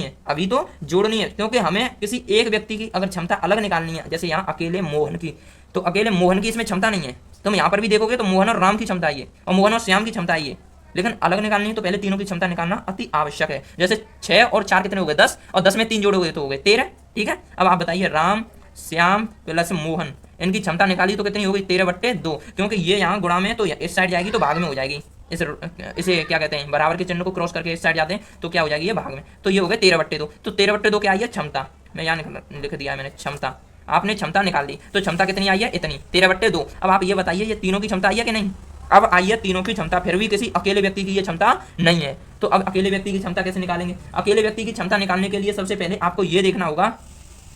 है, क्योंकि हमें किसी एक व्यक्ति की अगर क्षमता अलग निकालनी है, जैसे यहाँ अकेले मोहन की, तो अकेले मोहन की इसमें क्षमता नहीं है। तुम यहाँ पर भी देखोगे तो मोहन और राम की क्षमता आई है और मोहन और श्याम की क्षमता आई है, लेकिन अलग निकालनी है तो पहले तीनों की क्षमता निकालना अति आवश्यक है। जैसे 6 और 4 कितने हो गए 10, और 10 में 3 जोड़ोगे तो हो गए 13, ठीक है। अब आप बताइए, राम श्याम प्लस मोहन, इनकी क्षमता निकाली तो कितनी हो गई 13/2, क्योंकि ये यहाँ गुणा में तो इस साइड जाएगी तो भाग में हो जाएगी। इसे क्या कहते हैं, बराबर के चिन्ह को क्रॉस करके इस साइड जाते हैं तो क्या हो जाएगी, ये भाग में, तो ये हो गए 13/2। तो 13/2 क्या आई है, क्षमता। मैं यहाँ लिख दिया है मैंने क्षमता, आपने क्षमता निकाल ली, तो क्षमता कितनी आई है, इतनी 13/2। अब आप ये बताइए, ये तीनों की क्षमता आई है कि नहीं। अब आई है तीनों की क्षमता, फिर भी किसी अकेले व्यक्ति की ये क्षमता नहीं है। तो अब अकेले व्यक्ति की क्षमता कैसे निकालेंगे। अकेले व्यक्ति की क्षमता निकालने के लिए सबसे पहले आपको ये देखना होगा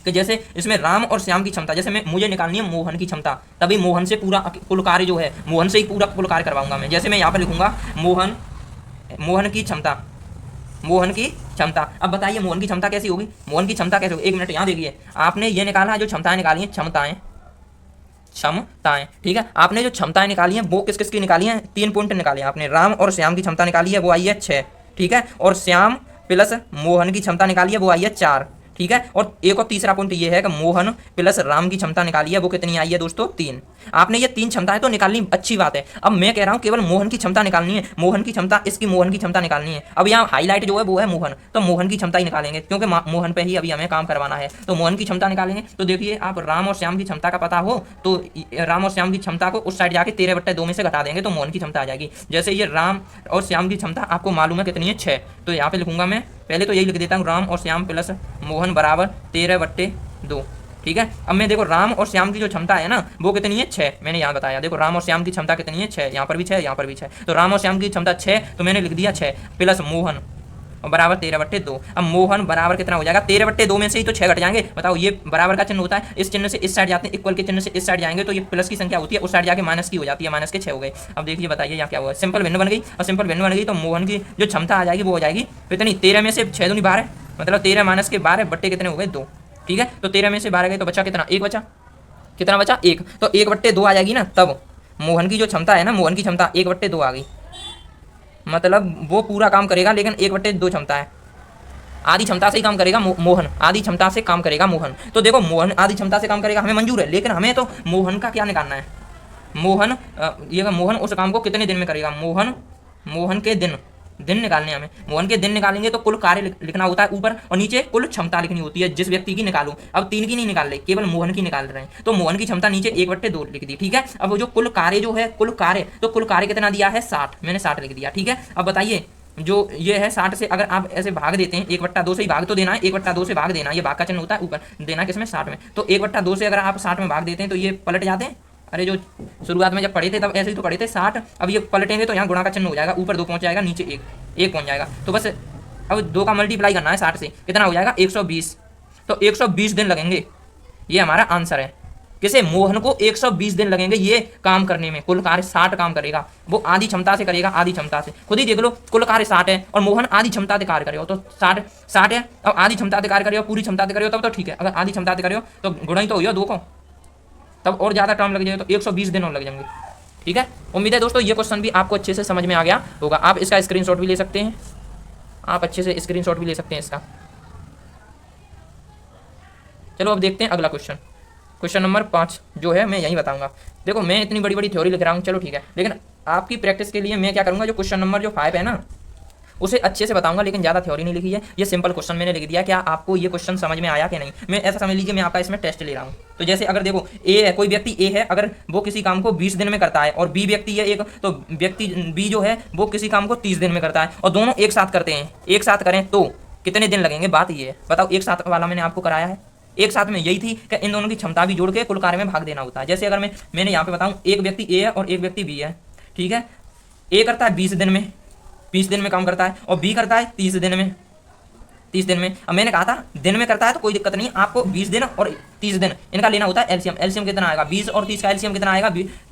कि जैसे इसमें राम और श्याम की क्षमता, जैसे मुझे निकालनी है मोहन की क्षमता, तभी मोहन से पूरा कुल कार्य जो है, मोहन से ही पूरा कुल कार्य करवाऊंगा मैं। जैसे मैं यहाँ पर लिखूंगा मोहन की क्षमता। अब बताइए मोहन की क्षमता कैसी होगी, मोहन की क्षमता कैसे होगी। 1 मिनट यहाँ देखिए, आपने ये निकाला जो क्षमताएं निकाली हैं, क्षमताएं, ठीक है। आपने जो क्षमताएं निकाली हैं वो किस किस की निकाली हैं, 3 पॉइंट निकाले हैं आपने। राम और श्याम की क्षमता निकाली है, वो आई है 6, ठीक है। और श्याम प्लस मोहन की क्षमता निकाली है, वो आई है 4, ठीक है। और एक और तीसरा पॉइंट ये है कि मोहन प्लस राम की क्षमता निकाली है, वो कितनी आई है दोस्तों 3। आपने ये 3 क्षमताएं तो निकालनी, अच्छी बात है। अब मैं कह रहा हूँ केवल मोहन की क्षमता निकालनी है, मोहन की क्षमता, इसकी मोहन की क्षमता निकालनी है। अब यहाँ हाईलाइट जो है वो है मोहन, तो मोहन की क्षमता ही निकालेंगे क्योंकि मोहन पे ही अभी हमें काम करवाना है, तो मोहन की क्षमता निकालेंगे। तो देखिए आप राम और श्याम की क्षमता का पता हो तो राम और श्याम की क्षमता को उस साइड जाके 13/2 में से घटा देंगे तो मोहन की क्षमता आ जाएगी। जैसे ये राम और श्याम की क्षमता आपको मालूम है कितनी है 6, तो यहाँ पे लिखूंगा मैं, पहले तो यही लिख देता हूँ राम और श्याम प्लस मोहन बराबर 13/2। ठीक है। अब मैं देखो राम और श्याम की जो क्षमता है ना वो कितनी है 6, मैंने यहाँ बताया। देखो राम और श्याम की क्षमता कितनी है 6, यहाँ पर भी 6, यहाँ पर भी 6, तो राम और श्याम की क्षमता 6, तो मैंने लिख दिया 6 प्लस मोहन बराबर 13/2। अब मोहन बराबर कितना हो जाएगा 13/2 में से ही तो 6 घट जाएंगे। बताओ ये बराबर का चिन्ह होता है, इस चिन्ह से इस साइड जाते हैं, इक्वल के चिन्ह से इस साइड जाएंगे तो ये प्लस की संख्या होती है, उस साइड जाके माइनस की हो जाती है, माइनस के 6 हो गए। अब देखिए बताइए यहाँ क्या हुआ, सिंपल भिन्न बन गई, और सिंपल भिन्न बन गई तो मोहन की जो क्षमता आ जाएगी वो हो जाएगी कितनी 13 में से 6 दूनी 12, मतलब 13 माइनस के 12 बट्टे कितने हो गए 2। ठीक है। तो 13 में से 12 गए तो बचा कितना, 1 बचा, कितना बचा 1, तो 1/2 आ जाएगी ना, तब मोहन की जो क्षमता है ना, मोहन की क्षमता 1/2 आ गई, मतलब वो पूरा काम करेगा लेकिन 1/2 क्षमता है, आधी क्षमता से ही काम करेगा मोहन, आधी क्षमता से काम करेगा मोहन। तो देखो मोहन आधी क्षमता से काम करेगा, हमें मंजूर है, लेकिन हमें तो मोहन का क्या निकालना है, मोहन ये मोहन उस काम को कितने दिन में करेगा, मोहन के दिन निकालने हमें, मोहन के दिन निकालेंगे तो कुल कार्य लिखना होता है ऊपर, और नीचे कुल क्षमता लिखनी होती है जिस व्यक्ति की निकालूं। अब 3 की नहीं निकाल रहे, केवल मोहन की निकाल रहे हैं, तो मोहन की क्षमता नीचे 1/2 लिख दी। ठीक है। अब वो जो कुल कार्य जो है, कुल कार्य कितना दिया है 60, मैंने 60 लिख दिया। ठीक है। अब बताइए जो ये है 60 से अगर आप ऐसे भाग देते हैं, 1/2 से ही भाग तो देना है, 1/2 से भाग देना, ये भाग का चिन्ह होता है ऊपर, देना किसमें 60 में, तो 1/2 से अगर आप 60 में भाग देते हैं तो ये पलट जाते हैं। अरे जो शुरुआत में जब पढ़े थे तब ऐसे ही तो पढ़े थे 60, अब ये पलटेंगे तो यहाँ गुणा का चिन्ह हो जाएगा, ऊपर 2 पहुंच जाएगा, नीचे 1 पहुंच जाएगा, तो बस अब 2 का मल्टीप्लाई करना है 60 से, कितना हो जाएगा 120, तो 120 दिन लगेंगे, ये हमारा आंसर है। किसे, मोहन को 120 दिन लगेंगे ये काम करने में, कुल कार्य 60 काम करेगा, वो आधी क्षमता से करेगा, आधी क्षमता से, खुद ही देख लो, कुल कार्य 60 है और मोहन आधी क्षमता से कार्य करेगा, तो 60 है, अब आधी क्षमता से कार्य करेगा, पूरी क्षमता से करेगा तब तो ठीक है, अगर आधी क्षमता से करेगा तो गुणा ही तो हो 2 को, तब और ज़्यादा टाइम लग जाएगा, तो 120 दिन और लग जाएंगे। ठीक है। उम्मीद है दोस्तों ये क्वेश्चन भी आपको अच्छे से समझ में आ गया होगा, आप इसका स्क्रीनशॉट भी ले सकते हैं, आप अच्छे से स्क्रीनशॉट भी ले सकते हैं इसका। चलो अब देखते हैं अगला क्वेश्चन, क्वेश्चन नंबर 5 जो है मैं यही बताऊंगा। देखो मैं इतनी बड़ी बड़ी थ्योरी लिख रहा हूँ, चलो ठीक है, लेकिन आपकी प्रैक्टिस के लिए मैं क्या करूँगा, जो क्वेश्चन नंबर जो 5 है ना उसे अच्छे से बताऊंगा, लेकिन ज़्यादा थ्योरी नहीं लिखी है, ये सिंपल क्वेश्चन मैंने लिख दिया, क्या आपको ये क्वेश्चन समझ में आया कि नहीं। मैं ऐसा समझ लीजिए मैं आपका इसमें टेस्ट ले रहा हूँ। तो जैसे अगर देखो ए है, कोई व्यक्ति ए है, अगर वो किसी काम को 20 दिन में करता है, और बी व्यक्ति है एक, तो व्यक्ति बी जो है वो किसी काम को 30 दिन में करता है, और दोनों एक साथ करते हैं, एक साथ करें तो कितने दिन लगेंगे, बात ये है। बताओ, एक साथ वाला मैंने आपको कराया है, एक साथ में यही थी कि इन दोनों की क्षमता भी जोड़ के कुल कार्य में भाग देना होता है। जैसे अगर मैंने यहाँ पे बताऊँ, एक व्यक्ति ए है और एक व्यक्ति बी है, ठीक है, ए करता है 20 दिन में, 20 दिन में काम करता है, और बी करता है 30 दिन में, 30 दिन में। अब मैंने कहा था दिन में करता है तो कोई दिक्कत नहीं, आपको 20 दिन और 30 दिन इनका लेना होता है एलसीएम। एलसीएम कितना आएगा, 20 और 30 का एलसीएम कितना आएगा,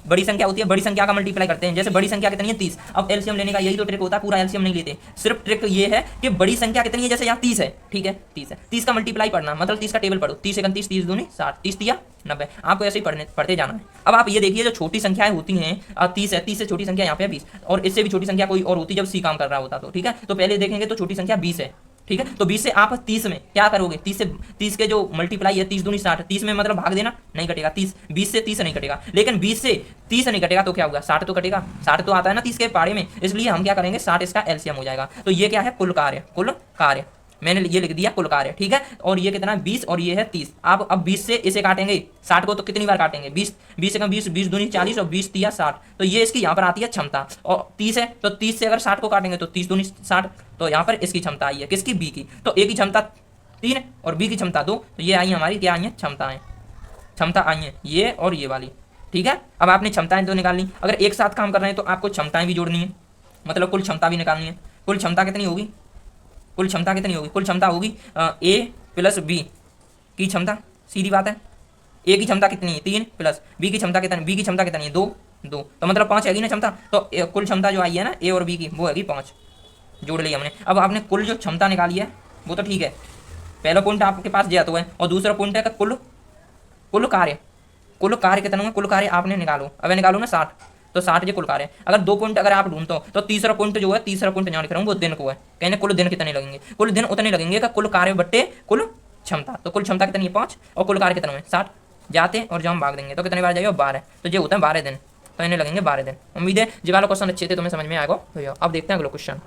बड़ी संख्या होती है, बड़ी संख्या का मल्टीप्लाई करते हैं, जैसे बड़ी संख्या कितनी है 30। अब एलसीएम लेने का यही तो ट्रिक होता है, पूरा एलसीएम नहीं लेते, सिर्फ ट्रिक ये है कि बड़ी संख्या कितनी है, जैसे यहाँ 30 है, ठीक है 30 है, 30 का मल्टीप्लाई पढ़ना, मतलब 30 का टेबल पढ़ो, 30 × 30, 30 दूनी 60, 30 दिया 90, आपको ऐसे ही पढ़ते जाना है। अब आप ये देखिए जो छोटी संख्याएं होती हैं, 30 है, 30 से छोटी संख्या यहाँ पे 20, और इससे भी छोटी संख्या कोई और होती जब सी काम कर रहा होता तो, ठीक है। तो पहले देखेंगे तो छोटी संख्या 20 है, ठीक है, तो 20 से आप 30 में क्या करोगे, 30 के जो मल्टीप्लाई है 30 दूनी 60, 30 में मतलब भाग देना, नहीं कटेगा, 20 से 30 नहीं कटेगा, लेकिन 20 से 30 नहीं कटेगा तो क्या होगा, 60 तो कटेगा, 60 तो आता है ना 30 के पारे में, इसलिए हम क्या करेंगे 60 इसका एलसीएम हो जाएगा। तो ये क्या है, कुल कार्य मैंने ये लिख दिया कुल कार्य, ठीक है। और ये कितना है 20 और ये है 30। आप अब 20 से इसे काटेंगे 60 को तो कितनी बार काटेंगे, 20 से कम 20 दूनी 40 और 20 तिया 60, तो ये इसकी यहाँ पर आती है क्षमता। और 30 है तो 30 से अगर 60 को काटेंगे तो 30 दूनी 60, तो यहाँ पर इसकी क्षमता आई है, किसकी, बी की। तो ए की क्षमता 3 और बी की क्षमता 2, तो ये आई हमारी क्या आई है, क्षमता आई है ये और ये वाली, ठीक है। अब आपने क्षमताएं तो निकालनी, अगर एक साथ काम कर रहे हैं तो आपको क्षमताएं भी जोड़नी है, मतलब कुल क्षमता भी निकालनी है। कुल क्षमता कितनी होगी, कुल क्षमता होगी ए प्लस बी की क्षमता, सीधी बात है। ए की क्षमता कितनी है 3 प्लस बी की क्षमता कितनी, बी की क्षमता कितनी है 2, तो मतलब 5 हैगी ना क्षमता। तो कुल क्षमता जो आई है ना ए और बी की वो हैगी 5, जोड़ ली हमने। अब आपने कुल जो क्षमता निकाली है वो तो ठीक है, पहला पॉइंट आपके पास दिया तो है, और दूसरा पॉइंट है कुल कार्य कितना है, कुल कार्य आपने निकालो, अब निकालो ना 60, तो 60 जो कुल कार्य। अगर 2 पॉइंट अगर आप ढूंढते हो तो तीसरा पॉइंट जो है, तीसरा पॉइंट यहाँ लिख रहा हूँ वो दिन को है, कहने कुल दिन कितने लगेंगे, कुल दिन उतने लगेंगे का कुल कार्य बट्टे कुल क्षमता। तो कुल क्षमता कितनी है 5 और कुल कार्य कितना है 60। जाते और जब हम भाग देंगे तो कितनी बार जाएगा 12। तो ये होता है 12 दिन, तो इन्हें लगेंगे 12 दिन। उम्मीद है जी वाला क्वेश्चन अच्छे थे, तुम्हें समझ में आएगा भैया। अब देखते हैं अगला क्वेश्चन।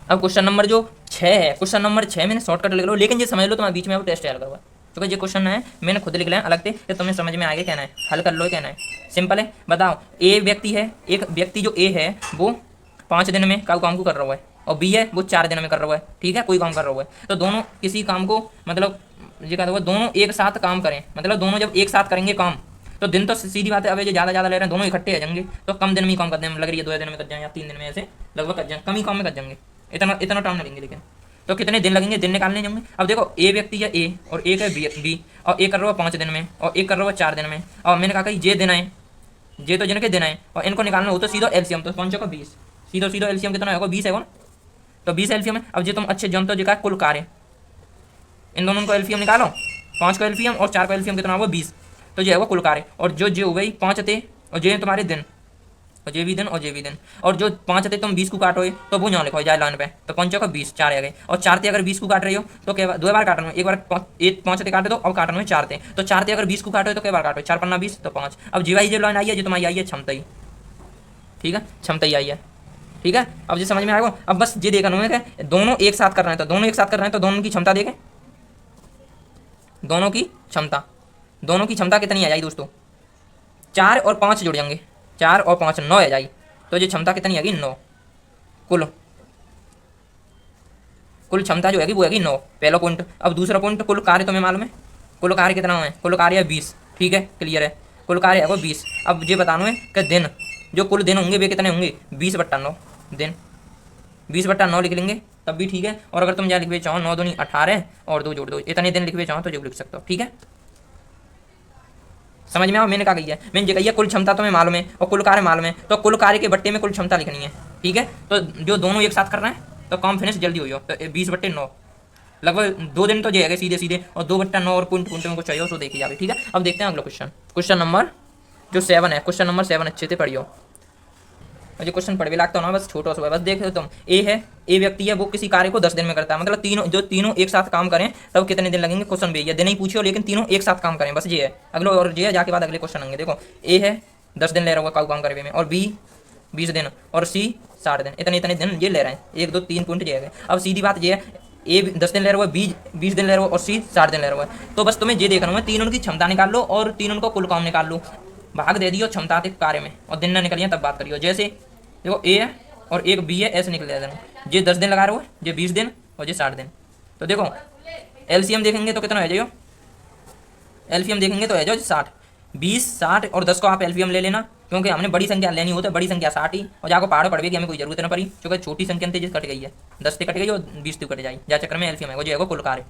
अब क्वेश्चन नंबर जो 6 है, क्वेश्चन नंबर 6 मैंने शॉर्टकट लिख लो, लेकिन ये समझ लो तुम्हारे बीच में वो टेस्ट तैयार करवा, क्योंकि ये क्वेश्चन है मैंने खुद लिख लिया अलग से, कि तुम्हें समझ में आएगा कहना है, हल कर लो कहना है। सिंपल है, बताओ ए व्यक्ति है, एक व्यक्ति जो ए है वो 5 दिन में काम को कर रहा है, और बी है वो 4 दिन में कर रहा है, ठीक है, कोई काम कर रहा है। तो दोनों किसी काम को मतलब ये कहते हुए दोनों एक साथ काम करें, मतलब दोनों जब एक साथ करेंगे काम, तो दिन तो सीधी बात है, अब ये ज़्यादा ले रहे हैं, दोनों इकट्ठे आ जाएंगे, तो कम दिन में ही काम कर देंगे, लग रही है 2 दिन में कर जाएं या 3 दिन में, ऐसे लगभग कर जाएं, कम ही काम में कर जाएंगे, इतना टाइम लगेंगे। लेकिन तो कितने दिन लगेंगे, दिन निकालने जाएंगे। अब देखो ए व्यक्ति है ए, और एक है बी, और एक कर रहा है 5 दिन में, और एक कर रहा है 4 दिन में, और मैंने कहा कि ये दिन है, ये तो जिनके दिन है, और इनको निकालना हो तो सीधो एलसीएम, तो 5 का 20, सीधो एलसीएम कितना होगा 20 है, तो 20 एलसीएम है। अब जो तुम अच्छे जम तो जो कुल कार्य, इन दोनों को एलसीएम निकालो, 5 का एलसीएम और 4 का एलसीएम कितना होगा 20, तो जो है वो कुल कार्य। और जो हो गई 5 थे, और जो तुम्हारे दिन, और ये भी दिन और ये भी दिन, और जो 5 थे तुम 20 को काटो तो वो यहाँ लिखो जाए लाइन पे, तो 5 का 20, 4 आ गए, और 4 थे अगर 20 को काट रही हो तो क्या 2 बार काटना है, एक बार 5 थे काटे, तो अब काटना है 4 थे, तो 4 थे अगर 20 को काटो तो क्या बार काटो, 4 पन्ना 20, तो 5। अब जीवाई जो लाइन आई है जो तुम्हारी आई है क्षमता ही, ठीक है, क्षमता ही आई है, ठीक है। अब जो समझ में आएगा, अब बस ये देखना है कि दोनों एक साथ कर रहे हैं, तो दोनों एक साथ कर रहे हैं, तो दोनों की क्षमता देखें, दोनों की क्षमता कितनी आ जाएगी दोस्तों, 4 और 5 जुड़ जाएंगे, 4 और 5 9 आ जाएगी, तो ये क्षमता कितनी आएगी 9, कुल क्षमता जो है वो है 9, पहला पॉइंट। अब दूसरा पॉइंट, कुल कार्य तुम्हें मालूम है, कुल कार्य कितना है, कुल कार्य है 20, ठीक है, क्लियर है, कुल कार्य है वो 20। अब ये बताना है कि दिन, जो कुल दिन होंगे वे कितने होंगे 20/9 दिन, 20/9 लिख लेंगे तब भी ठीक है। और अगर तुम यहाँ लिखवे चाहो 9 दूनी 18 और 2 जोड़ दो, इतने दिन लिखवे चाहो तो जो लिख सकते हो, ठीक है, समझ में आओ। मैंने कहा गई है, मैंने कही है कुल क्षमता तुम्हें मालूम है और कुल कार्य मालूम है, तो कुल कार्य के बट्टे में कुल क्षमता लिखनी है, ठीक है। तो जो दोनों एक साथ कर रहे हैं तो काम फिनिश जल्दी हो, तो 20/9 लगभग 2 दिन तो जाएगा सीधे, और 2/9 और पुंट में कुछ चाहिए उसको देखी जाए, ठीक है। अब देखते हैं अगला क्वेश्चन, क्वेश्चन नंबर जो 7 है, क्वेश्चन नंबर 7 अच्छे से पढ़ियो, मुझे क्वेश्चन पढ़ भी लगता हो ना, बस छोटा सा, बस देख तुम ए है, ए व्यक्ति है वो किसी कार्य को 10 दिन में करता है, मतलब तीनों एक साथ काम करें तब कितने दिन लगेंगे, क्वेश्चन भी दिन ही पूछियो, लेकिन तीनों एक साथ काम करें, बस ये है अगलो, और ये है जाके बाद अगले क्वेश्चन होंगे। देखो ए है 10 दिन ले रहा होगा काम करे में, और बी 20 दिन, और सी 60 दिन, इतने दिन ये ले रहे हैं, 1 2 3 पॉइंट ये है। अब सीधी बात ये है, ए 10 दिन ले रहा है, बी 20 दिन ले रहा है, और सी 60 दिन ले रहा है, तो बस तुम्हें ये देखना है तीनों की क्षमता निकाल लो और तीनों को कुल काम निकाल लो, भाग दे दियो क्षमता के कार्य में, और दिन ना निकलिए तब बात करियो। जैसे देखो ए है और एक बी है, ऐसे निकल जाए, ये 10 दिन लगा रहे हो, ये 20 दिन और ये 60 दिन, तो देखो एलसीएम देखेंगे तो कितना हो जाएगा, एलसीएम देखेंगे तो है जो 60, 20 60 और 10 को आप एलसीएम ले लेना, क्योंकि हमने बड़ी संख्या लेनी होती है, बड़ी संख्या 60 ही, और जाकर पहाड़ पड़ गई हमें कोई जरूरत ना पड़ी, क्योंकि छोटी संख्या तेज कट गई है, 10 से कट गई और 20 से कट जाए, जा चक्कर में एलसीएम है वो जो है कुल कार्य।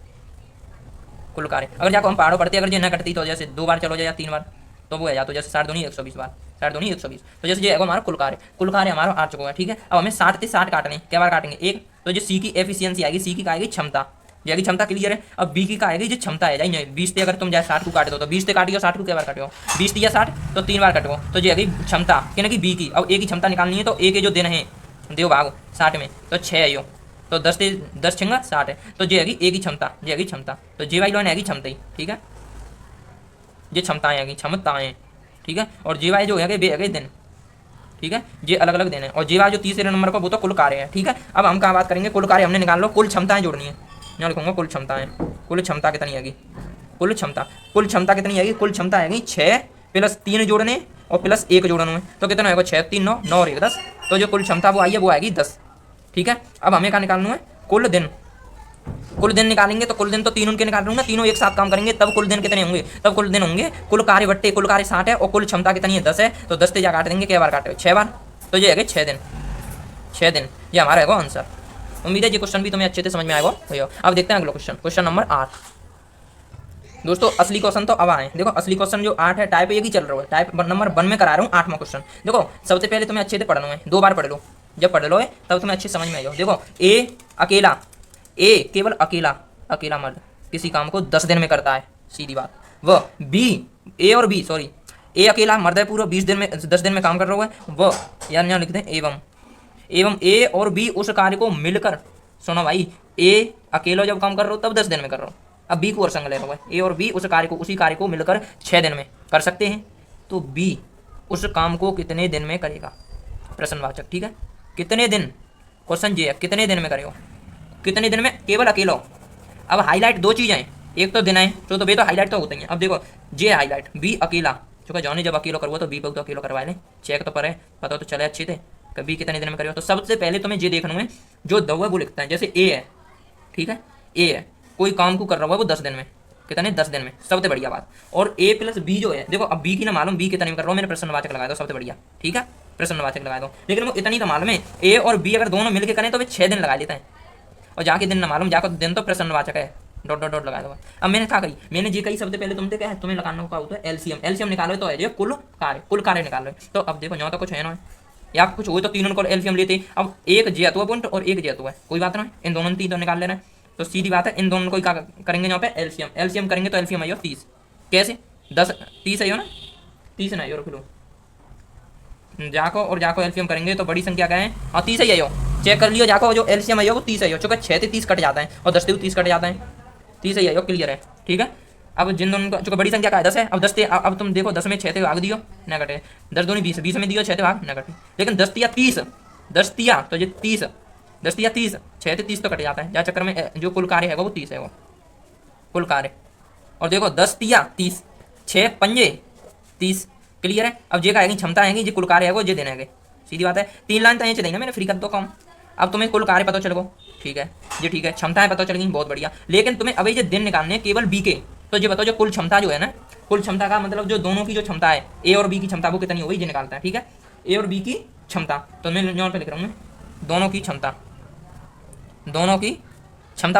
अगर जाकर हम पहाड़ों पड़ते अगर जो ना कटती तो जैसे 2 बार चलो जाए या 3 बार तो वो है, या तो जैसे 60 दूनी 120 बार, 60 दूनी 120, तो जैसे ये हमारा कुल कार्य हमारा आ चुका है, ठीक है। अब हमें 60 से 60 काटने, क्या बार काटेंगे एक, तो जो सी की एफिशिएंसी आएगी, सी की आएगी क्षमता, जाएगी क्षमता क्लियर है। अब बी की आएगी जो क्षमता है जाए 20 से अगर तुम जाए 60 को काट दो, तो 20 से काटियो 60 को क्या बार काटो, 20 या 60 तो 3 बार कटो, तो जो है क्षमता क्या कि बी की। अब ए की क्षमता निकालनी है, तो ए के जो दिन है देव भाग 60 में, तो 6 है यो, तो 10 से 10 छंगा 60 है, तो जो है ए की क्षमता, जो है क्षमता, तो जे वाई लोन आएगी क्षमता ही, ठीक है, ये क्षमताएं आएगी, क्षमताएं, ठीक है। और जे वाई जो है बे है दिन, ठीक है, ये अलग अलग दिन है। और जे वाई जो तीसरे नंबर पर वो तो कुल कार्य है, ठीक है। अब हम कहाँ बात करेंगे, कुल कार्य हमने निकाल लो, कुल क्षमताएं जोड़नी है, यहाँ लिखूंगा कुल क्षमताएं, कुल क्षमता कितनी आएगी, कुल क्षमता कितनी आएगी, कुल क्षमता आएगी 6 प्लस 3 जोड़ने और प्लस 1 जोड़ने में, तो कितना आएगा 6 3 9 9 और 1 10, तो जो कुल क्षमता वो आई है वो आएगी 10, ठीक है। अब हमें क्या निकालना है, कुल दिन निकालेंगे, तो कुल दिन तो तीनों के निकाल लूंगा, तीनों एक साथ काम करेंगे तब कुल दिन कितने होंगे, तब कुल दिन होंगे कुल कार्य बट्टे, कुल कार्य 60 है और कुल क्षमता कितनी है 10 है, तो 10 से जा काट देंगे, क्या बार काटे 6 बार, तो ये है 6 दिन, ये हमारा है आंसर। उम्मीद है ये क्वेश्चन भी तुम्हें अच्छे से समझ में आएगा भैया। अब देखते हैं अगला क्वेश्चन, क्वेश्चन नंबर 8 दोस्तों, असली क्वेश्चन तो अब आए। देखो असली क्वेश्चन जो 8 है, टाइप एक ही चल रहा है, टाइप नंबर 1 में करा रहा हूँ 8वां क्वेश्चन। देखो सबसे पहले तुम्हें अच्छे से पढ़ना है, 2 बार पढ़ लो, जब पढ़ लो तब तुम्हें अच्छे समझ में आएगा। देखो ए केवल अकेला मर्द किसी काम को 10 दिन में करता है, सीधी बात। वह ए अकेला मर्द है, पूरा 10 दिन में काम कर रहा है। वह यार यहाँ लिखते हैं एवं ए और बी उस कार्य को मिलकर, सुनो भाई, ए अकेला जब काम कर रहा हो तब 10 दिन में कर रहा हो, अब बी को और संग ले रहा है, ए और बी उसी कार्य को मिलकर 6 दिन में कर सकते हैं। तो बी उस काम को कितने दिन में करेगा, प्रश्नवाचक। ठीक है, कितने दिन, क्वेश्चन ये है कितने दिन में करेगा, कितने दिन में, केवल अकेला। अब हाईलाइट दो चीज़ें हैं, एक तो दिन है तो बे तो हाईलाइट तो होते ही हैं। अब देखो जे हाईलाइट बी अकेला, चूँकि जॉनी जब अकेला करवा तो बी पर तो अकेला करवा लें, चेक तो पर है, पता तो चले अच्छे थे कभी कितने दिन में करेगा। तो सबसे पहले तुम्हें ये देखना है जो दवा वो लिखता है, जैसे ए है, ठीक है, ए है, कोई काम को कर रहा है वो 10 दिन में, कितने 10 दिन में, सबसे बढ़िया बात। और ए प्लस बी जो है, देखो अब बी की ना मालूम बी कितने में कर रहा हूँ, मैंने प्रश्नवाचक लगा दो, सबसे बढ़िया। ठीक है, प्रश्नवाचक लगा दो, लेकिन वो इतनी तो मालूम है ए और बी अगर दोनों मिलकर करें तो वे 6 दिन लगा लेते हैं, और जाके दिन ना मालूम, जाकर दिन तो प्रश्नवाचक है, डॉट डॉट डॉट लगा दो। अब मैंने क्या कही, मैंने जी कही सबसे पहले तुमसे क्या है, तुम्हें लगाना का होता है एलसीएम, एलसीएम निकालो तो है जो कुल कार्य निकालो। तो अब देखो यहाँ तो कुछ है ना, या कुछ हो तो तीनों को एलसीएम लेते। अब एक जे तो पॉइंट और एक जे तो है, कोई बात ना, इन दोनों ने 3 तो निकाल लेना है। तो सीधी बात है, इन दोनों को क्या करेंगे यहाँ पे एलसीएम, एलसीएम करेंगे तो एलसीएम आइयो 30। कैसे 10 30 आइयो ना, 30 ना आइयो, रुक लो, जाको एलसीएम करेंगे तो बड़ी संख्या क्या है, हाँ 30 ही आइयो, चेक कर लियो, जाको जो एलसीएम आइयो वो 30 आइयो, चूँकि 6 से 30 कट जाता है और 10 से 30 कट जाता है, 30 ही आइयो, क्लियर है। ठीक है, अब जिन दोनों का चूँकि बड़ी संख्या का है 10 है, अब 10 से अब तुम देखो 10 में 6 से भाग दियो न कटे, 10 दूनी 20, 20 में दियो 6 से भाग न कटे, लेकिन 10 या 30, 10 दिया तो ये 30, 10 या 30, 6 से 30 तो कट जाता है, जहाँ चक्कर में जो कुल कार्य है वो 30 है, वो कुल कार्य। और देखो 10 या 30, 6 पंजे 30, क्लियर है। अब जे का आएगी क्षमता आएगी, जो कुल कार्य है वो जे देना है, सीधी बात है। 3 लाइन तो ये देंगे, मैंने फ्री कर दो कम। अब तुम्हें कुल कार्य पता चल गो, ठीक है जी, ठीक है, क्षमताएं पता चल गई, बहुत बढ़िया। लेकिन तुम्हें अभी जो दिन निकालने केवल बी के, तो ये बताओ जो कुल क्षमता जो है ना, कुल क्षमता का मतलब जो दोनों की जो क्षमता है, ए और बी की क्षमता वो कितनी होगी ये निकालता है। ठीक है, ए और बी की क्षमता, तो मैं यहाँ पे लिख रहा हूँ, मैं दोनों की क्षमता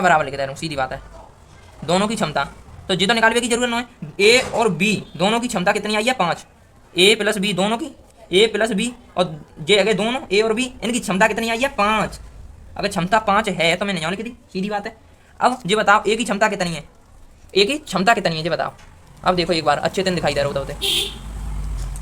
बराबर लिख दे रहा हूँ, सीधी बात है, दोनों की क्षमता। तो जी तो निकालने की जरूरत नहीं है, ए और बी दोनों की क्षमता कितनी आई है 5, ए प्लस बी दोनों की, ए प्लस बी और जे अगर दोनों ए और बी इनकी क्षमता कितनी आई है 5। अगर क्षमता 5 है तो मैंने यहाँ लिख दी, सीधी बात है। अब ये बताओ ए की क्षमता कितनी है, ए की क्षमता कितनी है ये बताओ। अब देखो एक बार अच्छे दिन दिखाई दे रहा होता है,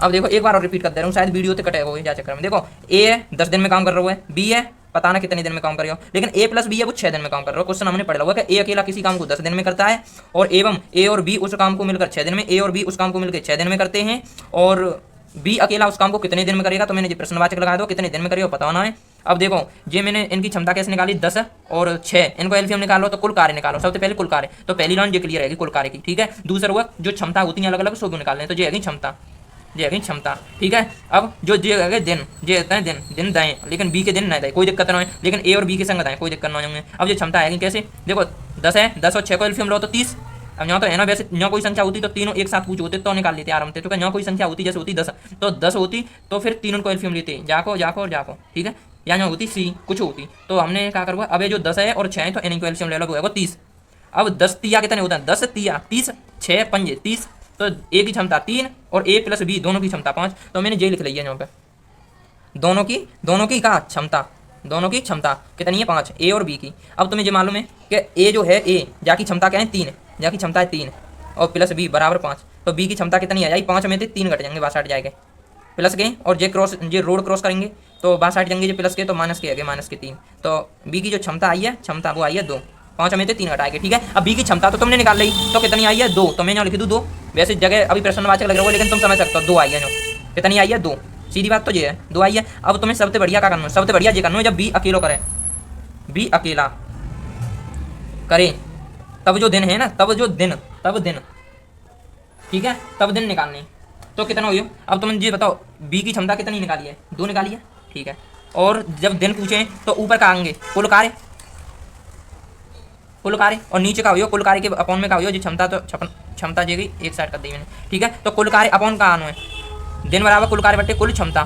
अब देखो एक बार और रिपीट कर दे रहा हूँ, शायद वीडियो तो कटेगा जा चक्कर में। देखो ए है 10 दिन में काम कर रहा है, बी है पता ना कितने दिन में काम करेगा, लेकिन ए प्लस बी है वो 6 दिन में काम कर रहा है। क्वेश्चन हमने पढ़ा हुआ कि ए अकेला किसी काम को 10 दिन में करता है, और एवं ए और बी उस काम को मिलकर 6 दिन में, ए और बी उस काम को मिलकर 6 दिन में करते हैं, और बी अकेला उस काम को कितने दिन में करेगा। तो मैंने जो प्रश्नवाचक लगा दो, कितने दिन में करेगा पता होना है। अब देखो ये मैंने इनकी क्षमता कैसे निकाली, 10 और 6, इनको एलसीएम निकालो तो कुल कार्य निकालो। सबसे पहले कुल कार्य, तो पहली लाइन ये क्लियर रहेगी कुल कार्य की, ठीक है। दूसरा हुआ जो क्षमता होती है अलग अलग सो निकालने, तो ये है क्षमता, ये है क्षमता, ठीक है। अब जो जे है दिन, जे होता है दिन दाएं, लेकिन बी के दिन नहीं दाएं, कोई दिक्कत ना है, लेकिन ए और बी के संग दाएं कोई दिक्कत ना होंगे। अब ये क्षमता है कैसे, देखो 10 है, 10 और 6 को एलसीएम लो तो 30। अब यहाँ तो है ना, वैसे यहाँ कोई संख्या होती तो तीनों एक साथ पूछ होते तो निकाल लेते आराम से, तो यहाँ कोई संख्या होती जैसे होती 10, तो 10 होती तो फिर तीनों को एलसीएम लेते जाको, ठीक है। यहाँ होती सी कुछ होती, तो हमने क्या करवा, अब ये जो 10 है और 6 है तो इनको एलसीएम ले लो, वो 30। अब 10 तिया कितने होता है, 10 तिया 30, 6 पंजे 30, तो ए की क्षमता 3 और ए प्लस बी दोनों की क्षमता 5। तो मैंने ये लिख लिया यहाँ पे, दोनों की कहा क्षमता, दोनों की क्षमता कितनी है 5, ए और बी की। अब तुम्हें ये मालूम है कि ए जो है ए जाकी क्षमता क्या है 3, जाकी क्षमता है 3 और प्लस बी बराबर 5, तो बी की क्षमता कितनी आ जाएगी 5 में से 3 घट जाएंगे, बाहर हट जाएंगे प्लस के, और ये रोड क्रॉस करेंगे तो बाहर हट जाएंगे, जो प्लस के तो माइनस के आगे माइनस के 3, तो बी की जो क्षमता आई है, क्षमता वो आई है 2, 5 में से 3 घटाएंगे, ठीक है। अब बी की क्षमता तो तुमने निकाल ली, तो कितनी आई है 2, तो मैं यहाँ लिख दूँ 2, वैसे जगह अभी प्रश्नवाचक लग रहा है लेकिन तुम समझ सकते हो 2 आई है, जो कितनी आई है 2, सीधी बात तो ये है 2 आई है। अब तुम्हें सबसे बढ़िया क्या करना है, सबसे बढ़िया ये करना है जब बी अकेला करे, बी अकेला करे तब जो दिन है ना, तब दिन ठीक है, तब दिन निकालनी, तो कितना हो। अब तुम ये बताओ बी की क्षमता कितनी निकाली है, 2 निकाली है, ठीक है। और जब दिन पूछे तो ऊपर का आएंगे कुल कार्य, और नीचे का हो कुल कार्य के अपॉन में का हो, जो क्षमता तो क्षमता जी एक साइड कर दी मैंने, ठीक है। तो कुल कार्य अपॉन का आना है, दिन बराबर कुल कार्य बट्टे कुल क्षमता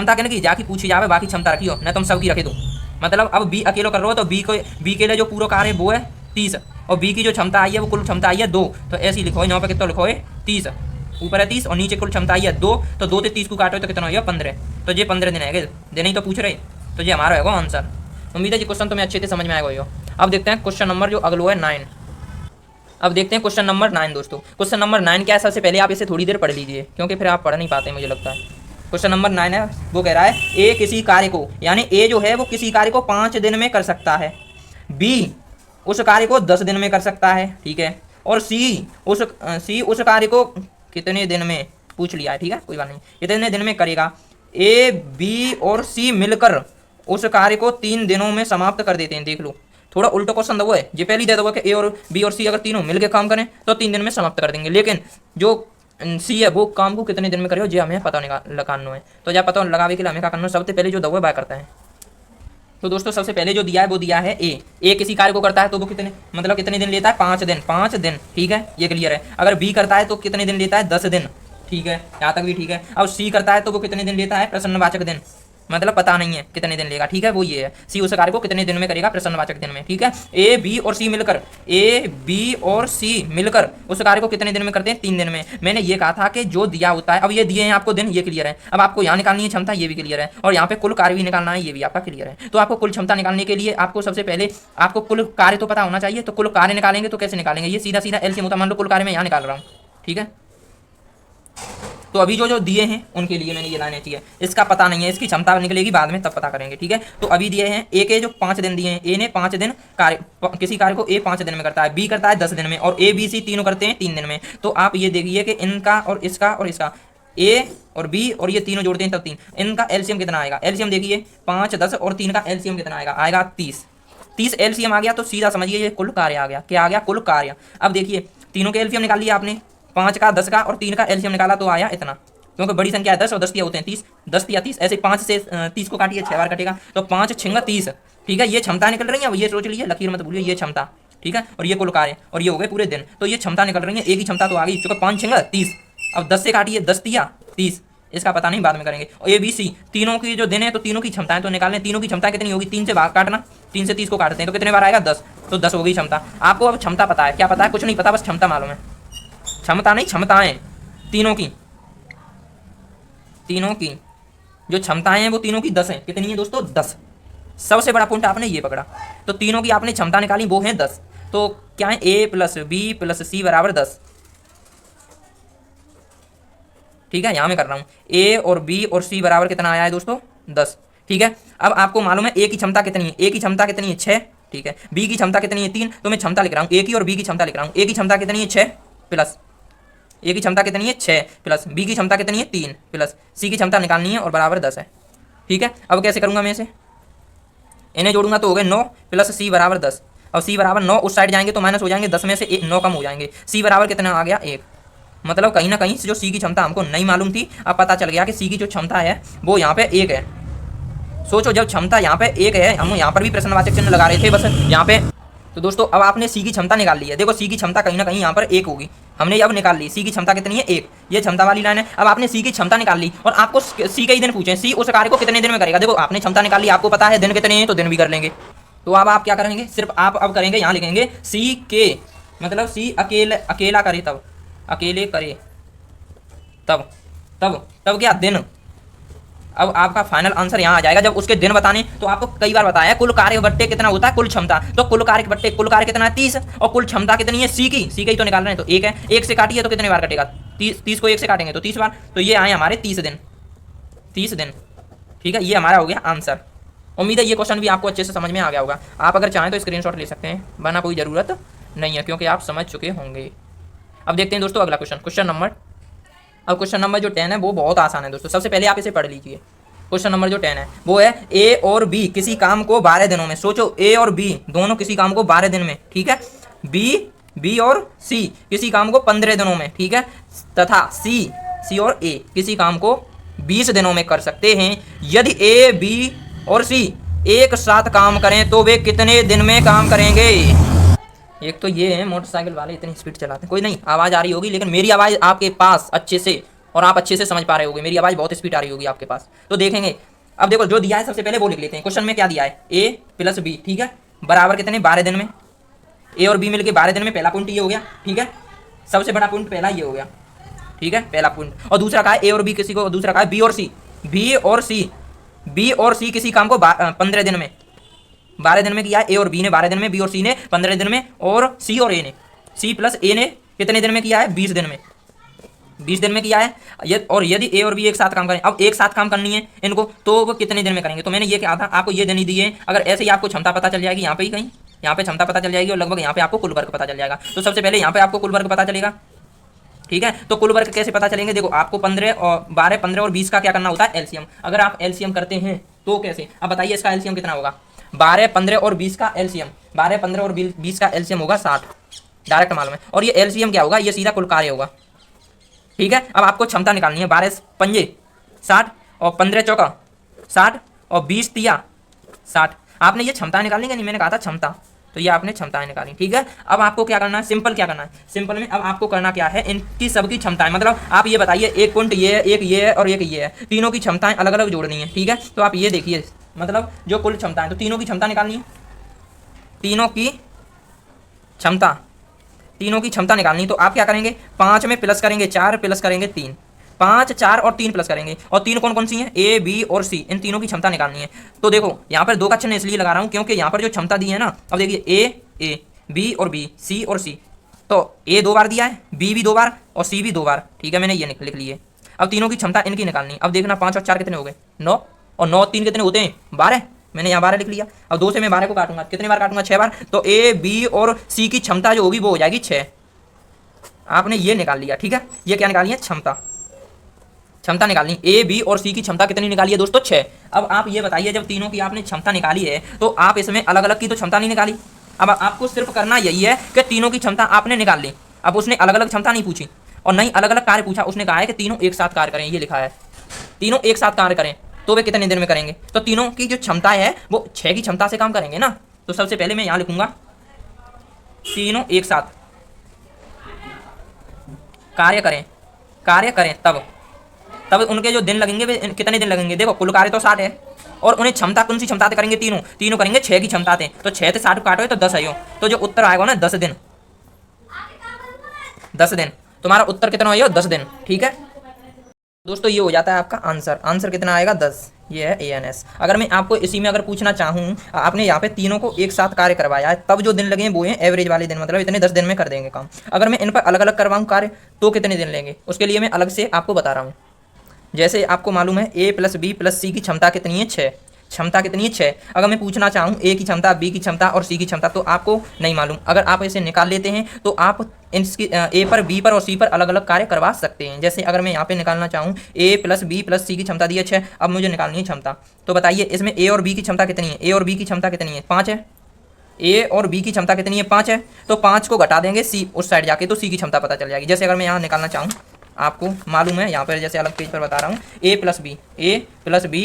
कहने की जाके पूछी जावे, बाकी क्षमता रखियो ना तुम सबकी रखे दो। मतलब अब बी अकेला कर रहे हो तो बी के लिए जो पूरा कार्य वो है 30, और बी की जो क्षमता आई है वो कुल क्षमता आई है 2, तो ऐसे ही लिखो, यहाँ पे कितना लिखो है 30, ऊपर है 30 और नीचे कुल क्षमता आई है 2, तो 2 से 30 को काटो तो कितना हो 15, तो ये 15 दिन है, दिन ही तो पूछ रहे, तो ये हमारा होगा आंसर। उम्मीद है ये क्वेश्चन तुम्हें अच्छे से समझ में आएगा यो। अब देखते हैं क्वेश्चन नंबर जो अगलो है 9। अब देखते हैं क्वेश्चन नंबर 9 दोस्तों। क्वेश्चन नंबर 9 क्या है, सबसे पहले आप इसे थोड़ी देर पढ़ लीजिए क्योंकि फिर आप पढ़ नहीं पाते मुझे लगता है। क्वेश्चन नंबर 9 है, वो कह रहा है ए किसी कार्य को, यानी ए जो है वो किसी कार्य को 5 दिन में कर सकता है, बी उस कार्य को 10 दिन में कर सकता है, ठीक है। और सी उस कार्य को कितने दिन में पूछ लिया है, ठीक है, कोई बात नहीं, कितने दिन में करेगा। ए बी और सी मिलकर उस कार्य को 3 दिनों में समाप्त कर देते हैं। देख लो, थोड़ा उल्टा क्वेश्चन दो है, ये पहले दे दो कि ए और बी और सी अगर तीनों मिलकर काम करें तो 3 दिन में समाप्त कर देंगे, लेकिन जो सी है वो काम को कितने दिन में करे, जो हमें पता लगाना है। तो जब पता लगावे के लिए हमें क्या करना है, सबसे पहले जो दो है बाय करता है। तो दोस्तों सबसे पहले जो दिया है वो दिया है ए किसी कार्य को करता है तो वो कितने दिन लेता है, 5 दिन, ठीक है, ये क्लियर है। अगर बी करता है तो कितने दिन लेता है, 10 दिन, ठीक है, यहाँ तक भी ठीक है। अब सी करता है तो वो कितने दिन लेता है, प्रश्नवाचक दिन, मतलब पता नहीं है कितने दिन लेगा, ठीक है, वो ये है। सी उस कार्य को कितने दिन में करेगा, प्रश्नवाचक दिन में, ठीक है। ए बी और सी मिलकर उस कार्य को कितने दिन में करते हैं, 3 दिन में। मैंने ये कहा था कि जो दिया होता है, अब ये दिए हैं आपको दिन, ये क्लियर है। अब आपको यहाँ निकालनी है क्षमता, ये भी क्लियर है, और यहाँ पे कुल कार्य भी निकालना है, ये भी आपका क्लियर है। तो आपको कुल क्षमता निकालने के लिए आपको सबसे पहले आपको कुल कार्य तो पता होना चाहिए। तो कुल कार्य निकालेंगे तो कैसे निकालेंगे, ये सीधा सीधा एलसीएम होता है। मान लो कुल कार्य मैं यहाँ निकाल रहा हूँ, ठीक है। तो अभी जो दिए हैं उनके लिए मैंने ये लाने चाहिए, इसका पता नहीं है, इसकी क्षमता निकलेगी बाद में, तब पता करेंगे, ठीक है। तो अभी दिए हैं ए के जो 5 दिन दिए हैं, ए ने 5 दिन किसी कार्य को ए 5 दिन में करता है, बी करता है 10 दिन में, और ए बी सी तीनों करते हैं 3 दिन में। तो आप ये देखिए कि इनका और इसका ए और बी और ये तीनों जोड़ते हैं तब 3, इनका एलसीएम कितना आएगा। एलसीएम देखिए 5, 10 और 3 का एलसीएम कितना आएगा 30 एलसीएम आ गया। तो सीधा समझिए ये कुल कार्य आ गया, क्या आ गया, कुल कार्य। अब देखिए तीनों के एलसीएम निकाल लिया आपने, 5 का 10 का और 3 का एलसीएम निकाला तो आया इतना, क्योंकि बड़ी संख्या है 10 और 10 होते हैं 30, 10 या 30, ऐसे 5 से 30 को काटिए 6 बार कटेगा, तो 5 6 30, ठीक है। ये क्षमता निकल रही है, अब ये सोच लीजिए, लकीर मत भूलिए, ये क्षमता, ठीक है, और ये कुल कार्य, और ये हो गए पूरे दिन। तो ये क्षमता निकल रही है, एक ही क्षमता तो आ गई, चूंकि 5 6 30। अब 10 से काटिए, 10 या 30, इसका पता नहीं, बाद में करेंगे। और ए बी सी तीनों की जो दिन है, तो तीनों की क्षमताएं तो निकालने, तीनों की क्षमता कितनी होगी, 3 से भाग काटना, 3 से 30 को काटते हैं तो कितने बार आएगा, 10, तो 10 हो गई क्षमता। आपको अब क्षमता पता है, क्या पता है, कुछ नहीं पता, बस क्षमता मालूम है। क्षमता नहीं, क्षमताएं तीनों की जो क्षमताएं हैं वो तीनों की 10 हैं। कितनी है दोस्तों, 10। सबसे बड़ा पॉइंट आपने ये पकड़ा। तो तीनों की आपने क्षमता निकाली, वो है 10। तो क्या है, ए प्लस बी प्लस सी बराबर 10, ठीक है। यहाँ मैं कर रहा हूँ ए और बी और सी बराबर कितना आया है दोस्तों, 10, ठीक है। अब आपको मालूम है ए की क्षमता कितनी है, ए की क्षमता कितनी है, 6, ठीक है। बी की क्षमता कितनी है, 3, तो मैं क्षमता लिख रहा हूँ, ए की और बी की क्षमता लिख रहा हूँ। ए की क्षमता कितनी है, 6 प्लस, ए की क्षमता कितनी है, 6 प्लस, बी की क्षमता कितनी है, 3 प्लस, सी की क्षमता निकालनी है और बराबर 10 है, ठीक है। अब कैसे करूँगा मैं इसे, इन्हें जोड़ूंगा तो हो गए 9 प्लस सी बराबर 10। अब सी बराबर 9 उस साइड जाएंगे तो माइनस हो जाएंगे, 10 में से 9 कम हो जाएंगे। सी बराबर कितना आ गया, 1। मतलब कहीं ना कहीं से जो सी की क्षमता हमको नहीं मालूम थी, अब पता चल गया कि सी की जो क्षमता है वो यहाँ पे 1 है। सोचो, जब क्षमता यहाँ पे 1 है, हम यहाँ पर भी प्रश्नवाचक चिन्ह लगा रहे थे बस यहाँ पे। तो दोस्तों अब आपने सी की क्षमता निकाल ली है, देखो सी की क्षमता कहीं ना कहीं यहाँ पर 1 होगी, हमने अब निकाल ली। सी की क्षमता कितनी है, 1, ये क्षमता वाली लाइन है। अब आपने सी की क्षमता निकाल ली और आपको सी के ही दिन पूछे, सी उस कार्य को कितने दिन में करेगा। देखो आपने क्षमता निकाल ली, आपको पता है दिन कितने हैं, तो दिन भी कर लेंगे। तो अब आप क्या करेंगे, सिर्फ आप अब करेंगे, यहाँ लिखेंगे सी के, मतलब सी अकेला करे, तब अकेले करे, तब क्या, दिन। अब आपका फाइनल आंसर यहाँ आ जाएगा जब उसके दिन बताने। तो आपको कई बार बताया कुल कार्य बट्टे कितना होता है, कुल क्षमता। तो कुल कार्य बट्टे कुल कार्य कितना है, 30, और कुल क्षमता कितनी है, सी की ही तो निकाल रहे हैं, तो 1 है। 1 से काटिए तो कितने बार कटेगा, 30 को 1 से काटेंगे तो 30 बार। तो ये आए हमारे 30 दिन, ठीक है। ये हमारा हो गया आंसर। उम्मीद है ये क्वेश्चन भी आपको अच्छे से समझ में आ गया होगा। आप अगर चाहें तो स्क्रीनशॉट ले सकते हैं, वरना कोई ज़रूरत नहीं है, क्योंकि आप समझ चुके होंगे। अब देखते हैं दोस्तों अगला क्वेश्चन नंबर जो 10 है वो बहुत आसान है दोस्तों। सबसे पहले आप इसे पढ़ लीजिए। क्वेश्चन नंबर जो 10 है वो है ए और बी किसी काम को 12 दिनों में। सोचो, ए और बी दोनों किसी काम को 12 दिन में, ठीक है। बी और सी किसी काम को 15 दिनों में, ठीक है, तथा सी और ए किसी काम को 20 दिनों में कर सकते हैं। यदि ए, बी और सी एक साथ काम करें तो वे कितने दिन में काम करेंगे। एक तो ये है मोटरसाइकिल वाले इतनी स्पीड चलाते हैं, कोई नहीं, आवाज़ आ रही होगी, लेकिन मेरी आवाज़ आपके पास अच्छे से, और आप अच्छे से समझ पा रहे होगे, मेरी आवाज़ बहुत स्पीड आ रही होगी आपके पास। तो देखेंगे, अब देखो जो दिया है सबसे पहले वो लिख लेते हैं। क्वेश्चन में क्या दिया है, ए प्लस बी, ठीक है, बराबर कितने, 12 दिन में। ए और बी मिलके 12 दिन में, पहला पॉइंट ये हो गया, ठीक है। सबसे बड़ा पॉइंट पहला ये हो गया, ठीक है, पहला पॉइंट। और दूसरा कहा है ए और बी किसी को, दूसरा कहा है बी और सी किसी काम को 15 दिन में, 12 दिन में किया है ए और बी ने 12 दिन में, बी और सी ने 15 दिन में, और सी और ए ने, सी प्लस ए ने कितने दिन में किया है, 20 दिन में, 20 दिन में किया है। और यदि ए और बी एक साथ काम करें, अब एक साथ काम करनी है इनको, तो वो कितने दिन में करेंगे। तो मैंने ये कहा था आपको, ये दिन ही दिए, अगर ऐसे ही आपको क्षमता पता चल जाएगी यहाँ पे ही कहीं, यहाँ पे क्षमता पता चल जाएगी और लगभग यहाँ पे आपको कुल वर्ग पता चल जाएगा। तो सबसे पहले यहाँ पे आपको कुल वर्ग पता चलेगा, ठीक है। तो कुल वर्ग कैसे पता चलेंगे, देखो आपको 15 और 12, 15 और 20 का क्या करना होता है, एलसीएम। अगर आप एलसीएम करते हैं तो कैसे, अब बताइए इसका एलसीएम कितना होगा, 12, 15 और 20 का एलसीएम, 12, 15 और 20 का एलसीएम होगा 60, डायरेक्ट मालूम है। और ये एलसीएम क्या होगा, ये सीधा कुल कार्य होगा, ठीक है। अब आपको क्षमता निकालनी है, 12 पंजे 60 और 15 चौका 60 और 20 तिया 60। आपने ये क्षमता निकालनी है, नहीं मैंने कहा था क्षमता, तो ये आपने क्षमताएं निकाली, ठीक है। अब आपको क्या करना है, सिंपल क्या करना है, सिंपल में अब आपको करना क्या है, इनकी सबकी क्षमताएं, मतलब आप ये बताइए एक पॉइंट ये है, एक ये है और एक ये है, तीनों की क्षमताएं अलग अलग जोड़नी है, ठीक है। तो आप ये देखिए, मतलब जो कुल क्षमताएं, तो तीनों की क्षमता निकालनी है, तीनों की क्षमता, तीनों की क्षमता निकालनी। तो आप क्या करेंगे, 5 में प्लस करेंगे 4, प्लस करेंगे 3, 5, 4 और 3 प्लस करेंगे। और तीन कौन कौन सी हैं, ए, बी और सी, इन तीनों की क्षमता निकालनी है। तो देखो यहाँ पर 2 का चिन्ह इसलिए लगा रहा हूँ क्योंकि यहाँ पर जो क्षमता दी है ना, अब देखिए ए, बी और बी, सी और सी, तो ए 2 बार दिया है, बी भी 2 बार और सी भी 2 बार, ठीक है, मैंने ये लिख लिए। अब तीनों की क्षमता इनकी निकालनी। अब देखना 5 और 4 कितने हो गए, 9, और 9 3 कितने होते हैं, 12, मैंने यहाँ 12 लिख लिया। अब 2 से मैं 12 को काटूंगा, कितने बार काटूंगा, 6 बार। तो ए, बी और सी की क्षमता जो होगी वो हो जाएगी 6। आपने ये निकाल लिया, ठीक है। ये क्या निकाली है, क्षमता, क्षमता निकालनी। ए, बी और सी की क्षमता कितनी निकाली है दोस्तों, 6। अब आप ये बताइए, जब तीनों की आपने क्षमता निकाली है तो आप इसमें अलग अलग की तो क्षमता नहीं निकाली। अब आपको सिर्फ करना यही है कि तीनों की क्षमता आपने निकाल ली। अब उसने अलग अलग क्षमता नहीं पूछी और नहीं अलग अलग कार्य पूछा, उसने कहा है कि तीनों एक साथ कार्य करें, ये लिखा है, तीनों एक साथ कार्य करें तो वे कितने दिन में करेंगे। तो तीनों की जो क्षमता है वो 6 की क्षमता से काम करेंगे ना। तो सबसे पहले मैं यहाँ लिखूंगा तीनों एक साथ कार्य करें, कार्य करें तब उनके जो दिन लगेंगे वे कितने दिन लगेंगे। देखो कुल कार्य तो 60 है और उन्हें क्षमता कौन सी क्षमता से करेंगे, तीनों करेंगे 6 की क्षमता से। तो 6 से 60 काटो तो 10 आयो, तो जो उत्तर आएगा ना 10 दिन, 10 दिन तुम्हारा उत्तर कितना आएगा, 10 दिन, ठीक है दोस्तों। ये हो जाता है आपका आंसर। आंसर कितना आएगा, 10। ये है ANS। अगर मैं आपको इसी में अगर पूछना चाहूँ, आपने यहाँ पे तीनों को एक साथ कार्य करवाया है, तब जो दिन लगे वो हैं एवरेज वाले दिन, मतलब इतने 10 दिन में कर देंगे काम। अगर मैं इन पर अलग अलग करवाऊँ कार्य तो कितने दिन लेंगे, उसके लिए मैं अलग से आपको बता रहा हूँ। जैसे आपको मालूम है A + B + C की क्षमता कितनी है, 6। क्षमता कितनी है, 6। अगर मैं पूछना चाहूँ A की क्षमता, B की क्षमता और C की क्षमता, तो आपको नहीं मालूम। अगर आप इसे निकाल लेते हैं तो आप इसकी A पर, B पर और C पर अलग अलग कार्य करवा सकते हैं। जैसे अगर मैं यहाँ पे निकालना चाहूँ A + B + C की क्षमता दी है 6, अब मुझे निकालनी है क्षमता। तो बताइए इसमें A और B की क्षमता कितनी है, A और B की क्षमता कितनी है, 5 है। A और B की क्षमता कितनी है, 5 है। तो 5 को घटा देंगे C उस साइड जाके, तो C की क्षमता पता चल जाएगी। जैसे अगर मैं यहाँ निकालना चाहूँ, आपको मालूम है यहाँ पर जैसे अलग पेज पर बता रहा हूँ, A + B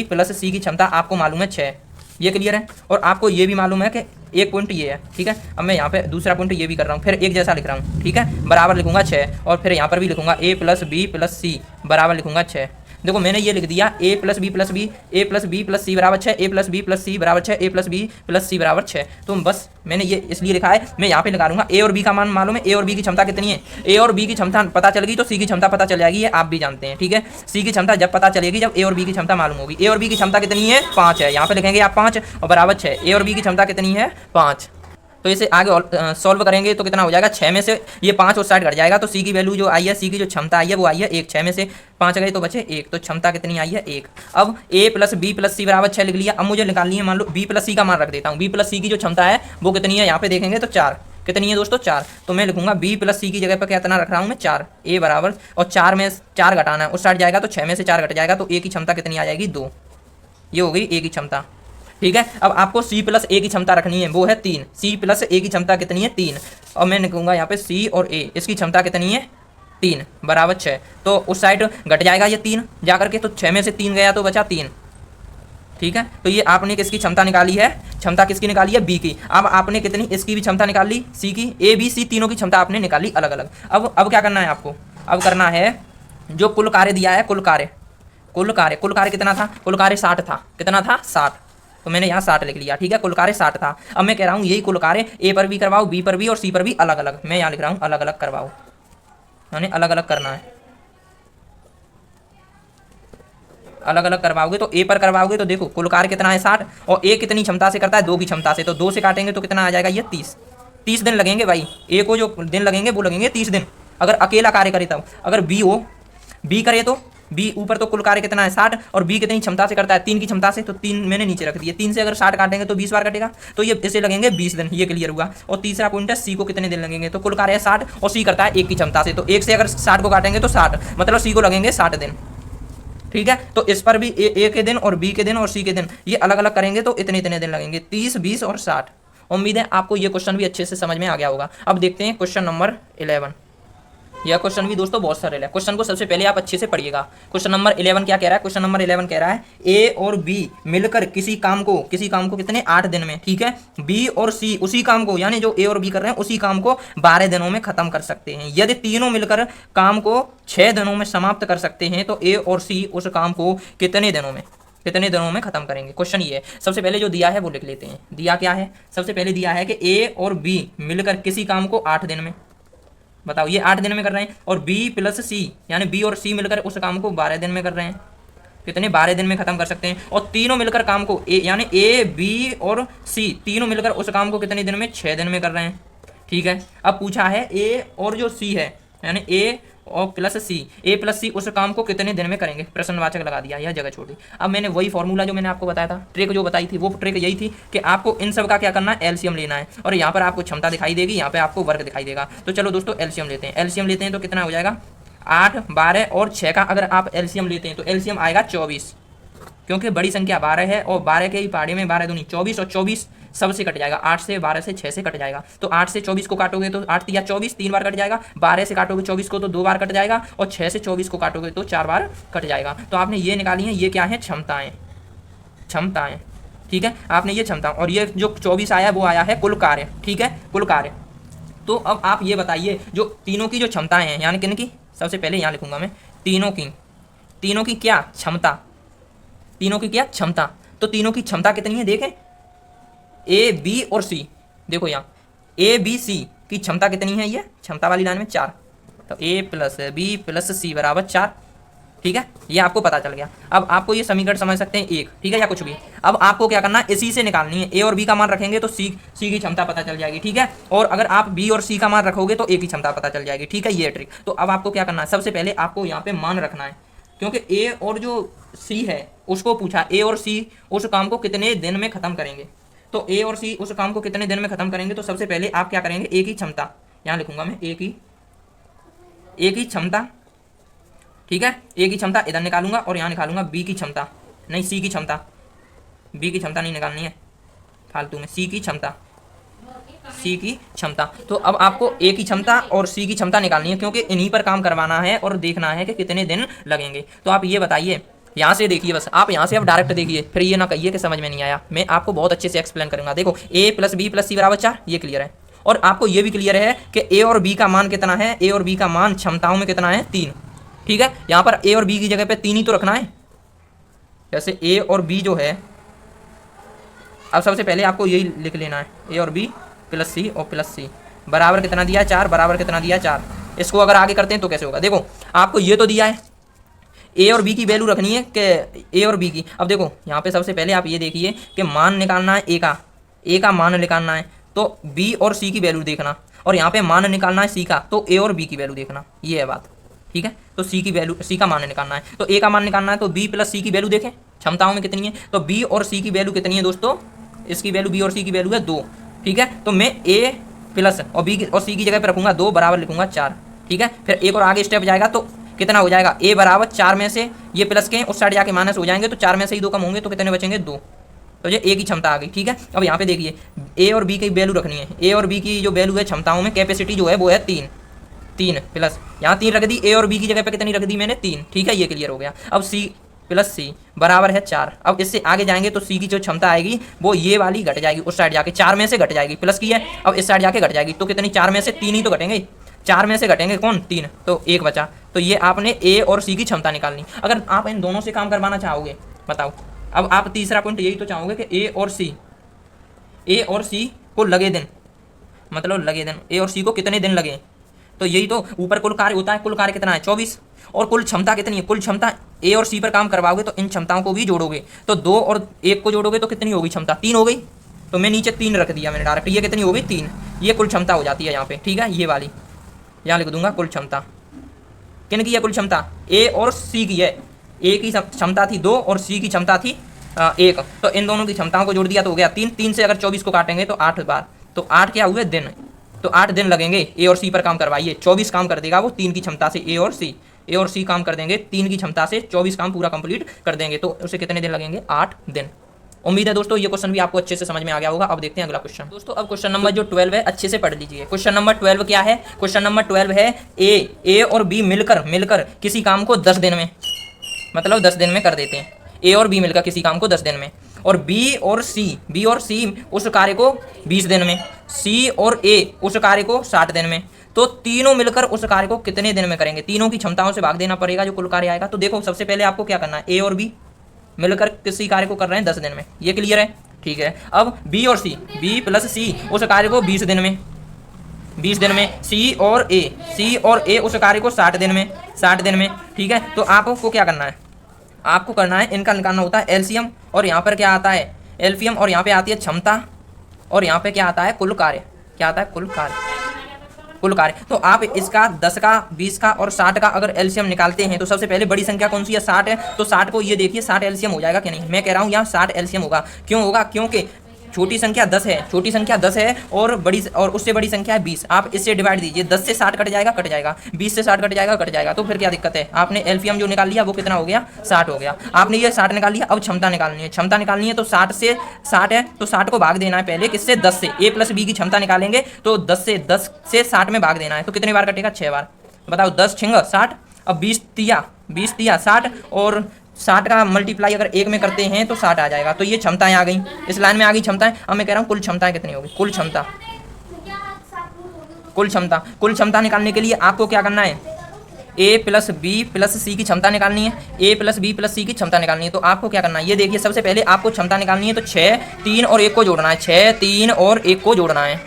+ C की क्षमता आपको मालूम है 6। ये क्लियर है। और आपको ये भी मालूम है कि एक पॉइंट ये है, ठीक है। अब मैं यहाँ पे दूसरा पॉइंट ये भी कर रहा हूँ, फिर एक जैसा लिख रहा हूँ, ठीक है। बराबर लिखूंगा 6 और फिर यहाँ पर भी लिखूंगा A + B + C बराबर लिखूंगा 6। देखो मैंने ये लिख दिया A + B + B, A + B + C बराबर 6, A + B + C बराबर 6, A + B + C बराबर 6। तो बस मैंने ये इसलिए लिखा है, मैं यहाँ पे लगा लूँगा A और B का मान मालूम है, A और B की क्षमता कितनी है। A और B की क्षमता पता चल गई तो C की क्षमता पता चल जाएगी, ये आप भी जानते हैं, ठीक है। C की क्षमता जब पता चलेगी जब A और B की क्षमता मालूम होगी। A और B की क्षमता कितनी है, 5 है, यहाँ पे लिखेंगे आप 5 और बराबर 6। A और B की क्षमता कितनी है, 5। तो इसे आगे सॉल्व करेंगे तो कितना हो जाएगा, 6 में से ये 5 उस साइड घट जाएगा, तो C की वैल्यू जो आई है, C की जो क्षमता आई है वो आई है 1। 6 में से 5 गए तो बचे 1, तो क्षमता कितनी आई है, 1। अब A + B + C बराबर 6 लिख लिया। अब मुझे निकालनी है, मान लो B + C का मान रख देता हूँ। B + C की जो क्षमता है वो कितनी है, यहाँ पे देखेंगे तो 4। कितनी है दोस्तों, 4। तो मैं लिखूंगा B + C की जगह पर कितना रख रहा हूँ मैं, 4। A बराबर, और 4 में 4 घटाना है, उस साइड जाएगा तो 6 में से 4 घट जाएगा, तो A की क्षमता कितनी आ जाएगी, 2। ये हो गई A की क्षमता, ठीक है। अब आपको C + A की क्षमता रखनी है, वो है 3। C + A की क्षमता कितनी है, 3। और मैं लिखूंगा यहाँ पे C और A, इसकी क्षमता कितनी है, 3 बराबर 6। तो उस साइड घट जाएगा ये 3 जा करके, तो 6 में से 3 गया तो बचा 3, ठीक है। तो ये आपने किसकी क्षमता निकाली है, क्षमता किसकी निकाली है, B की। अब आपने कितनी इसकी भी क्षमता निकाल ली, C की। A B C तीनों की क्षमता आपने निकाली अलग अलग। अब क्या करना है आपको, अब करना है जो कुल कार्य दिया है, कुल कार्य कितना था, कुल कार्य 60 था। कितना था, 60। तो मैंने यहाँ 60 लिख लिया, ठीक है। कुल कार्य 60 था। अब मैं कह रहा हूँ यही कुल कार्य A पर भी करवाओ, B पर भी और C पर भी अलग अलग। मैं यहाँ लिख रहा हूँ अलग अलग करवाओ, यानी अलग अलग करना है। अलग अलग करवाओगे तो A पर करवाओगे तो देखो कुल कार्य कितना है, 60, और A कितनी क्षमता से करता है, 2 की क्षमता से। तो 2 से काटेंगे तो कितना आ जाएगा, ये 30 दिन लगेंगे भाई। A को जो दिन लगेंगे वो लगेंगे 30 दिन, अगर अकेला कार्य करे तब। अगर B हो, B करे तो बी ऊपर तो कुल कार्य कितना है 60 और बी कितनी क्षमता से करता है 3 की क्षमता से, तो 3 मैंने नीचे रख दिए। 3 से अगर 60 काटेंगे तो 20 बार कटेगा, तो ये इसे लगेंगे 20 दिन, ये क्लियर हुआ। और तीसरा पॉइंट है सी को कितने दिन लगेंगे, तो कुल कार्य है 60 और सी करता है 1 की क्षमता से, तो 1 से अगर 60 को काटेंगे तो 60 मतलब सी को लगेंगे 60 दिन। ठीक है, तो इस पर भी ए के दिन और बी के दिन और सी के दिन ये अलग अलग करेंगे तो इतने इतने दिन लगेंगे, 30, 20 और 60। उम्मीद है आपको ये क्वेश्चन भी अच्छे से समझ में आ गया होगा। अब देखते हैं क्वेश्चन नंबर 11। यह क्वेश्चन भी दोस्तों बहुत सरल है। क्वेश्चन को सबसे पहले आप अच्छे से पढ़िएगा। क्वेश्चन नंबर 11 क्या कह रहा है, क्वेश्चन नंबर 11 कह रहा है ए और बी मिलकर किसी काम को कितने 8 दिन में, ठीक है, बी और सी उसी काम को, यानी जो ए और बी कर रहे हैं उसी काम को 12 दिनों में खत्म कर सकते हैं। यदि तीनों मिलकर काम को 6 दिनों में समाप्त कर सकते हैं तो ए और सी उस काम को कितने दिनों में खत्म करेंगे। क्वेश्चन ये है। सबसे पहले जो दिया है वो लिख लेते हैं। दिया क्या है, सबसे पहले दिया है कि ए और बी मिलकर किसी काम को 8 दिन में, बताओ ये 8 दिन में कर रहे हैं, और बी प्लस सी यानी बी और सी मिलकर उस काम को 12 दिन में कर रहे हैं। कितने 12 दिन में खत्म कर सकते हैं। और तीनों मिलकर काम को ए यानी ए बी और सी तीनों मिलकर उस काम को कितने दिन में 6 दिन में कर रहे हैं। ठीक है, अब पूछा है ए और जो सी है यानी ए और प्लस सी, ए प्लस सी उस काम को कितने दिन में करेंगे, प्रश्नवाचक लगा दिया, यह जगह छोड़ दी। अब मैंने वही फॉर्मूला जो मैंने आपको बताया था, ट्रिक जो बताई थी, वो ट्रिक यही थी कि आपको इन सब का क्या करना है, एलसीएम लेना है। और यहाँ पर आपको क्षमता दिखाई देगी, यहाँ पे आपको वर्ग दिखाई देगा। तो चलो दोस्तों एलसीएम लेते हैं। एलसीएम लेते हैं तो कितना हो जाएगा 8, 12 और 6 का अगर आप एलसीएम लेते हैं तो एलसीएम आएगा 24, क्योंकि बड़ी संख्या 12 है और 12 के ही पहाड़े में 12 दूनी 24 और 24 सबसे कट जाएगा। 8 से 12 से 6 से कट जाएगा, तो 8 से 24 को काटोगे तो 8 या 24 3 बार कट जाएगा। 12 से काटोगे 24 को तो 2 बार कट जाएगा, और 6 से 24 को काटोगे तो 4 बार कट जाएगा। तो आपने ये निकाली है, ये क्या है, क्षमताएं। ठीक है, आपने ये क्षमता, और ये जो 24 आया वो आया है कुल कार्य। ठीक है, कुल कार्य। तो अब आप ये बताइए जो तीनों की जो क्षमताएं हैं, यानी किन की, सबसे पहले यहाँ लिखूंगा मैं तीनों की क्या क्षमता, तीनों की क्या क्षमता। तो तीनों की क्षमता कितनी है देखें, ए बी और सी, देखो यहाँ ए बी सी की क्षमता कितनी है, ये क्षमता वाली लाइन में 4, तो ए प्लस बी प्लस सी बराबर 4। ठीक है, ये आपको पता चल गया। अब आपको ये समीकरण समझ सकते हैं 1, ठीक है, या कुछ भी। अब आपको क्या करना है, इसी से निकालनी है। ए और बी का मान रखेंगे तो सी की क्षमता पता चल जाएगी। ठीक है, और अगर आप बी और सी का मान रखोगे तो ए की क्षमता पता चल जाएगी। ठीक है, ये ट्रिक। तो अब आपको क्या करना है, सबसे पहले आपको यहाँ पे मान रखना है, क्योंकि ए और जो सी है उसको पूछा ए और सी उस काम को कितने दिन में खत्म करेंगे। तो ए और सी उस काम को कितने दिन में खत्म करेंगे, तो सबसे पहले आप क्या करेंगे, ए की क्षमता, यहाँ लिखूंगा मैं ए की क्षमता। ठीक है, ए की क्षमता इधर निकालूंगा और यहाँ निकालूंगा बी की क्षमता, नहीं सी की क्षमता, बी की क्षमता नहीं निकालनी है फालतू में, सी की क्षमता। तो अब आपको ए की क्षमता और सी की क्षमता निकालनी है, क्योंकि इन्हीं पर काम करवाना है और देखना है कि कितने दिन लगेंगे। तो आप ये बताइए, यहाँ से देखिए, बस आप यहाँ से अब डायरेक्ट देखिए, फिर ये ना कहिए कि समझ में नहीं आया। मैं आपको बहुत अच्छे से एक्सप्लेन करूँगा। देखो ए प्लस बी प्लस सी बराबर 4, ये क्लियर है। और आपको ये भी क्लियर है कि ए और बी का मान कितना है, ए और बी का मान क्षमताओं में कितना है 3। ठीक है, यहाँ पर ए और बी की जगह पे 3 ही तो रखना है। जैसे ए और बी जो है, अब सबसे पहले आपको यही लिख लेना है, ए और बी प्लस सी और प्लस सी बराबर कितना दिया है 4, बराबर कितना दिया है 4। इसको अगर आगे करते हैं तो कैसे होगा, देखो आपको ये तो दिया है, ए और बी की वैल्यू रखनी है कि ए और बी की। अब देखो यहाँ पे सबसे पहले आप ये देखिए कि मान निकालना है ए का मान निकालना है, तो बी और सी की वैल्यू देखना, और यहाँ पे मान निकालना है सी का, तो ए और बी की वैल्यू देखना, ये है बात। ठीक है, तो सी का मान निकालना है, तो ए का मान निकालना है, तो बी प्लस सी की वैल्यू देखें क्षमताओं में कितनी है, तो बी और सी की वैल्यू कितनी है दोस्तों, इसकी वैल्यू बी और सी की वैल्यू है 2। ठीक है, तो मैं ए प्लस और बी और सी की जगह पर रखूंगा 2, बराबर लिखूंगा 4। ठीक है, फिर एक और आगे स्टेप जाएगा तो कितना हो जाएगा, ए बराबर 4 में से ये प्लस के उस साइड जाके माइनस हो जाएंगे, तो 4 में से ही 2 कम होंगे, तो कितने बचेंगे 2। तो ये ए की क्षमता आ गई। ठीक है, अब यहाँ पे देखिए ए और बी की वैल्यू रखनी है, ए और बी की जो वैल्यू है क्षमताओं में, कैपेसिटी जो है वो है 3 प्लस यहाँ 3 रख दी, ए और बी की जगह पे कितनी रख दी मैंने 3। ठीक है, ये क्लियर हो गया। अब सी प्लस सी बराबर है 4। अब इससे आगे जाएंगे तो सी की जो क्षमता आएगी वो ये वाली घट जाएगी, उस साइड जाके 4 में से घट जाएगी, प्लस की है, अब इस साइड जाके घट जाएगी, तो कितनी 4 में से 3 ही तो घटेंगे, 4 में से घटेंगे कौन 3, तो 1 बचा। तो ये आपने ए और सी की क्षमता निकालनी। अगर आप इन दोनों से काम करवाना चाहोगे, बताओ, अब आप तीसरा पॉइंट यही तो चाहोगे कि ए और सी को लगे दिन, मतलब लगे दिन, ए और सी को कितने दिन लगे, तो यही तो ऊपर कुल कार्य होता है। कुल कार्य कितना है 24, और कुल क्षमता कितनी है, कुल क्षमता ए और सी पर काम करवाओगे तो इन क्षमताओं को भी जोड़ोगे, तो 2 और 1 को जोड़ोगे तो कितनी होगी क्षमता, 3 हो गई। तो मैं नीचे 3 रख दिया मैंने डायरेक्ट, ये कितनी होगी 3, ये कुल क्षमता हो जाती है यहाँ पे। ठीक है, ये वाली यहाँ लिख दूंगा कुल क्षमता। किन की है कुल क्षमता? ए और सी की है। ए की क्षमता थी 2 और सी की क्षमता थी 1। तो इन दोनों की क्षमताओं को जोड़ दिया तो हो गया 3। 3 से अगर 24 को काटेंगे तो 8 बार, तो 8 क्या हुए दिन। तो 8 दिन लगेंगे ए और सी पर काम करवाइए। 24 काम कर देगा वो 3 की क्षमता से ए और सी काम कर देंगे 3 की क्षमता से, 24 काम पूरा कंप्लीट कर देंगे। तो उसे कितने दिन लगेंगे? 8 दिन। उम्मीद है दोस्तों ये क्वेश्चन भी आपको अच्छे से समझ में आ गया होगा। अब देखते हैं अगला क्वेश्चन। दोस्तों अब क्वेश्चन नंबर जो 12 है अच्छे से पढ़ लीजिए। क्वेश्चन नंबर 12 क्या है? क्वेश्चन नंबर 12 है ए और बी मिलकर किसी काम को 10 दिन में, मतलब 10 दिन में कर देते हैं। ए और बी मिलकर किसी काम को 10 दिन में, और बी और सी उस कार्य को 20 दिन में, सी और ए उस कार्य को 60 दिन में। तो तीनों मिलकर उस कार्य को कितने दिन में करेंगे? तीनों की क्षमताओं से भाग देना पड़ेगा जो कुल कार्य आएगा। तो देखो सबसे पहले आपको क्या करना है, ए और बी मिलकर किसी कार्य को कर रहे हैं 10 दिन में, ये क्लियर है? ठीक है। अब बी और सी, बी प्लस सी उस कार्य को 20 दिन में, 20 दिन में। सी और ए उस कार्य को 60 दिन में, 60 दिन में। ठीक है। तो आपको क्या करना है? आपको करना है, इनका निकालना होता है एलसीएम, और यहाँ पर क्या आता है? एलसीएम, और यहाँ पे आती है क्षमता, और यहाँ पे क्या आता है? कुल कार्य। क्या आता है? कुल कार्य। कुल कार्य। तो आप इसका 10 का, 20 का और 60 का अगर एलसीएम निकालते हैं तो सबसे पहले बड़ी संख्या कौन सी है? 60 है। तो 60 को ये देखिए 60 एलसीएम हो जाएगा कि नहीं? मैं कह रहा हूँ यहाँ 60 एलसीएम होगा। क्यों होगा? क्योंकि छोटी संख्या 10 है, छोटी संख्या 10 है और बड़ी, और उससे बड़ी संख्या है 20। आप इससे डिवाइड दीजिए, 10 से 60 कट जाएगा, कट जाएगा, 20 से 60 कट जाएगा, कट जाएगा। तो फिर क्या दिक्कत है? आपने एलसीएम जो निकाल लिया वो कितना हो गया? 60 हो गया। आपने ये 60 निकाल लिया। अब क्षमता निकालनी है, क्षमता निकालनी है तो 60 से 60 है तो 60 को भाग देना है पहले किससे? 10 से। ए प्लस बी की क्षमता निकालेंगे तो 10 से 60 में भाग देना है। तो कितने बार कटेगा? 6 बार। बताओ 10 छिंग 60। अब 20 तिया 60, और 60 का मल्टीप्लाई अगर 1 में करते हैं तो 60 आ जाएगा। तो ये क्षमताएं आ गई, इस लाइन में आ गई क्षमताएं। अब मैं कह रहा हूँ कुल क्षमताएं कितनी होगी? कुल क्षमता निकालने के लिए आपको क्या करना है? ए प्लस बी प्लस सी की क्षमता निकालनी है। ए प्लस बी प्लस सी की क्षमता निकालनी है। तो आपको क्या करना है? ये देखिए सबसे पहले आपको क्षमता निकालनी है तो 6, 3 और 1 को जोड़ना है। 6, 3 और 1 को जोड़ना है।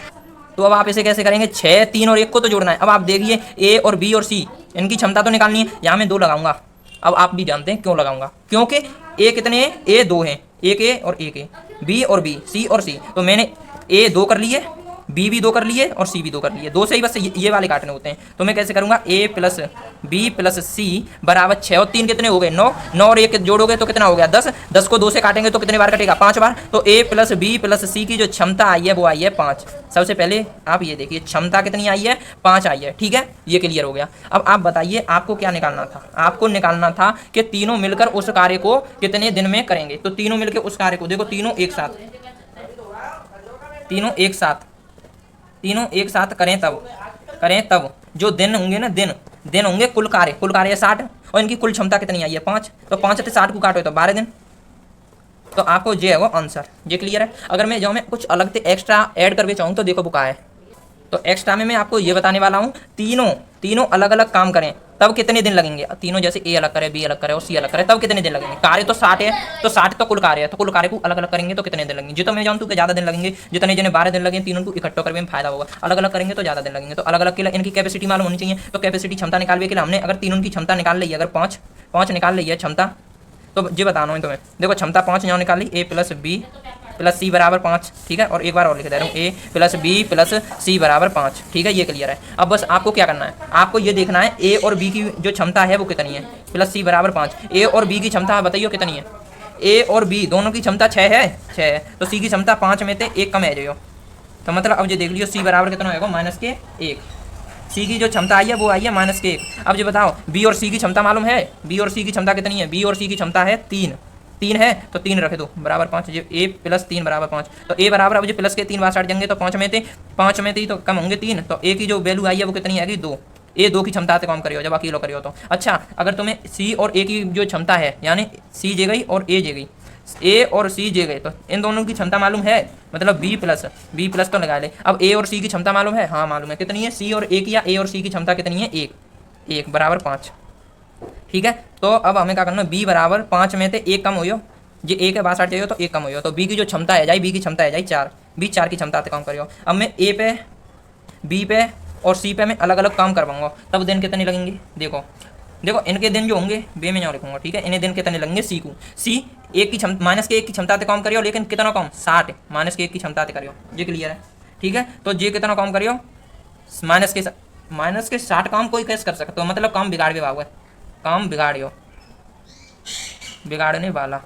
तो अब आप इसे कैसे करेंगे? 6, 3 और 1 को तो जोड़ना है। अब आप देखिए ए और बी और सी इनकी क्षमता तो निकालनी है। यहाँ मैं 2 लगाऊंगा। अब आप भी जानते हैं क्यों लगाऊंगा, क्योंकि ए कितने हैं? ए 2 हैं, एक ए और एक ए, बी और बी, सी और सी। तो मैंने ए 2 कर लिए, बी भी 2 कर लिए और सी भी 2 कर लिए। 2 से ही बस ये वाले काटने होते हैं। तो मैं कैसे करूंगा? ए प्लस बी प्लस सी बराबर 6 और 3 कितने हो गए? 9। 9 और 1 जोड़ोगे तो कितना हो गया? 10। 10 को 2 से काटेंगे तो कितने बार कटेगा? 5 बार। तो ए प्लस बी प्लस सी की जो क्षमता आई है वो आई है 5। सबसे पहले आप ये देखिए क्षमता कितनी आई है? 5 आई है। ठीक है, ये क्लियर हो गया। अब आप बताइए आपको क्या निकालना था? आपको निकालना था कि तीनों मिलकर उस कार्य को कितने दिन में करेंगे। तो तीनों मिलकर उस कार्य को, देखो तीनों एक साथ करें तब जो दिन होंगे ना, दिन होंगे कुल कार्य 60, और इनकी कुल क्षमता कितनी आई है? 5। तो 5 से 60 को काटो तो 12 दिन। तो आपको ये है वो आंसर। ये क्लियर है? अगर मैं जो मैं कुछ अलग से एक्स्ट्रा ऐड करके चाहूँ तो देखो बुका है। तो एक्स्ट्रा में मैं आपको ये बताने वाला हूँ, तीनों अलग अलग काम करें तब कितने दिन लगेंगे। तीनों जैसे ए अलग करे, बी अलग करे और सी अलग करे तब कितने दिन लगेंगे। कार्य तो 60 है, तो 60 तो कुल कार्य है, तो कुल कार्य को अलग अलग करेंगे तो कितने दिन लगेंगे। जितना मैं जानता हूँ कि ज़्यादा दिन लगेंगे, जितने जिन्हें 12 दिन लगेंगे, तीनों को इकट्ठा करने में फायदा होगा। अलग अलग करेंगे तो ज़्यादा दिन लगेंगे। तो अलग अलग के लिए इनकी कैपेसिटी मालूम होनी चाहिए। तो कैपेसिटी क्षमता निकालने के लिए हमने अगर तीनों की क्षमता निकाल ली है, अगर 5 निकाल ली है क्षमता, तो ये बताना है तुम्हें। देखो क्षमता 5 यहाँ निकाल ली, ए प्लस बी प्लस सी बराबर 5। ठीक है, और एक बार और लिख दे रहा हूँ, ए प्लस बी प्लस सी बराबर 5। ठीक है, ये क्लियर है। अब बस आपको क्या करना है? आपको ये देखना है ए और बी की जो क्षमता है वो कितनी है। प्लस सी बराबर 5। ए और बी की क्षमता बताइए कितनी है? ए और बी दोनों की क्षमता 6 है, 6 है। तो सी की क्षमता 5 में से 1 कम है जो। तो मतलब अब ये देख लियो सी बराबर कितना होगा? -1। सी की जो क्षमता आई है वो आई है -1। अब ये बताओ बी और सी की क्षमता मालूम है? बी और सी की क्षमता कितनी है? बी और सी की क्षमता है 3 है, तो 3 रख दो बराबर 5। ये ए प्लस 3 बराबर 5। तो ए बराबर अब जो प्लस के 3 बार 60 जाएंगे तो 5 में थे तो कम होंगे 3। तो ए की जो वैल्यू आई है वो कितनी आएगी? 2। ए 2 की क्षमता से कम करियो जब अकेलो करियो तो। अच्छा, अगर तुम्हें सी और ए की जो क्षमता है, यानी सी जे गई और ए जे गई, ए और सी जे गए, तो इन दोनों की क्षमता मालूम है, मतलब बी प्लस तो लगा ले। अब ए और सी की क्षमता मालूम है? हाँ मालूम है। कितनी है? सी और ए की, या ए और सी की क्षमता कितनी है? 1 बराबर 5। ठीक है, तो अब हमें क्या करना है? बी बराबर 5 में से 1 कम हो, ये ए के 62 चाहिए तो 1 कम हो, तो बी की जो क्षमता है जाए, बी की क्षमता है जाए 4। बी 4 की क्षमता से काम करियो। अब मैं ए पे, बी पे और सी पे मैं अलग अलग काम करवाऊंगा, तब दिन कितने लगेंगे? देखो इनके दिन जो होंगे बे में यहाँ लिखूंगा। ठीक है, इन्हें दिन कितने लगेंगे? सी को, सी -1 की क्षमता से काम करियो, लेकिन कितना कम? 60 -1 की क्षमता से करियो। ये क्लियर है? ठीक है, तो ये कितना काम करियो? माइनस के 60 काम कोई कैसे कर सकते हो, मतलब काम बिगाड़ के हुआ है, काम बिगाड़ियो, बिगाड़ने वाला,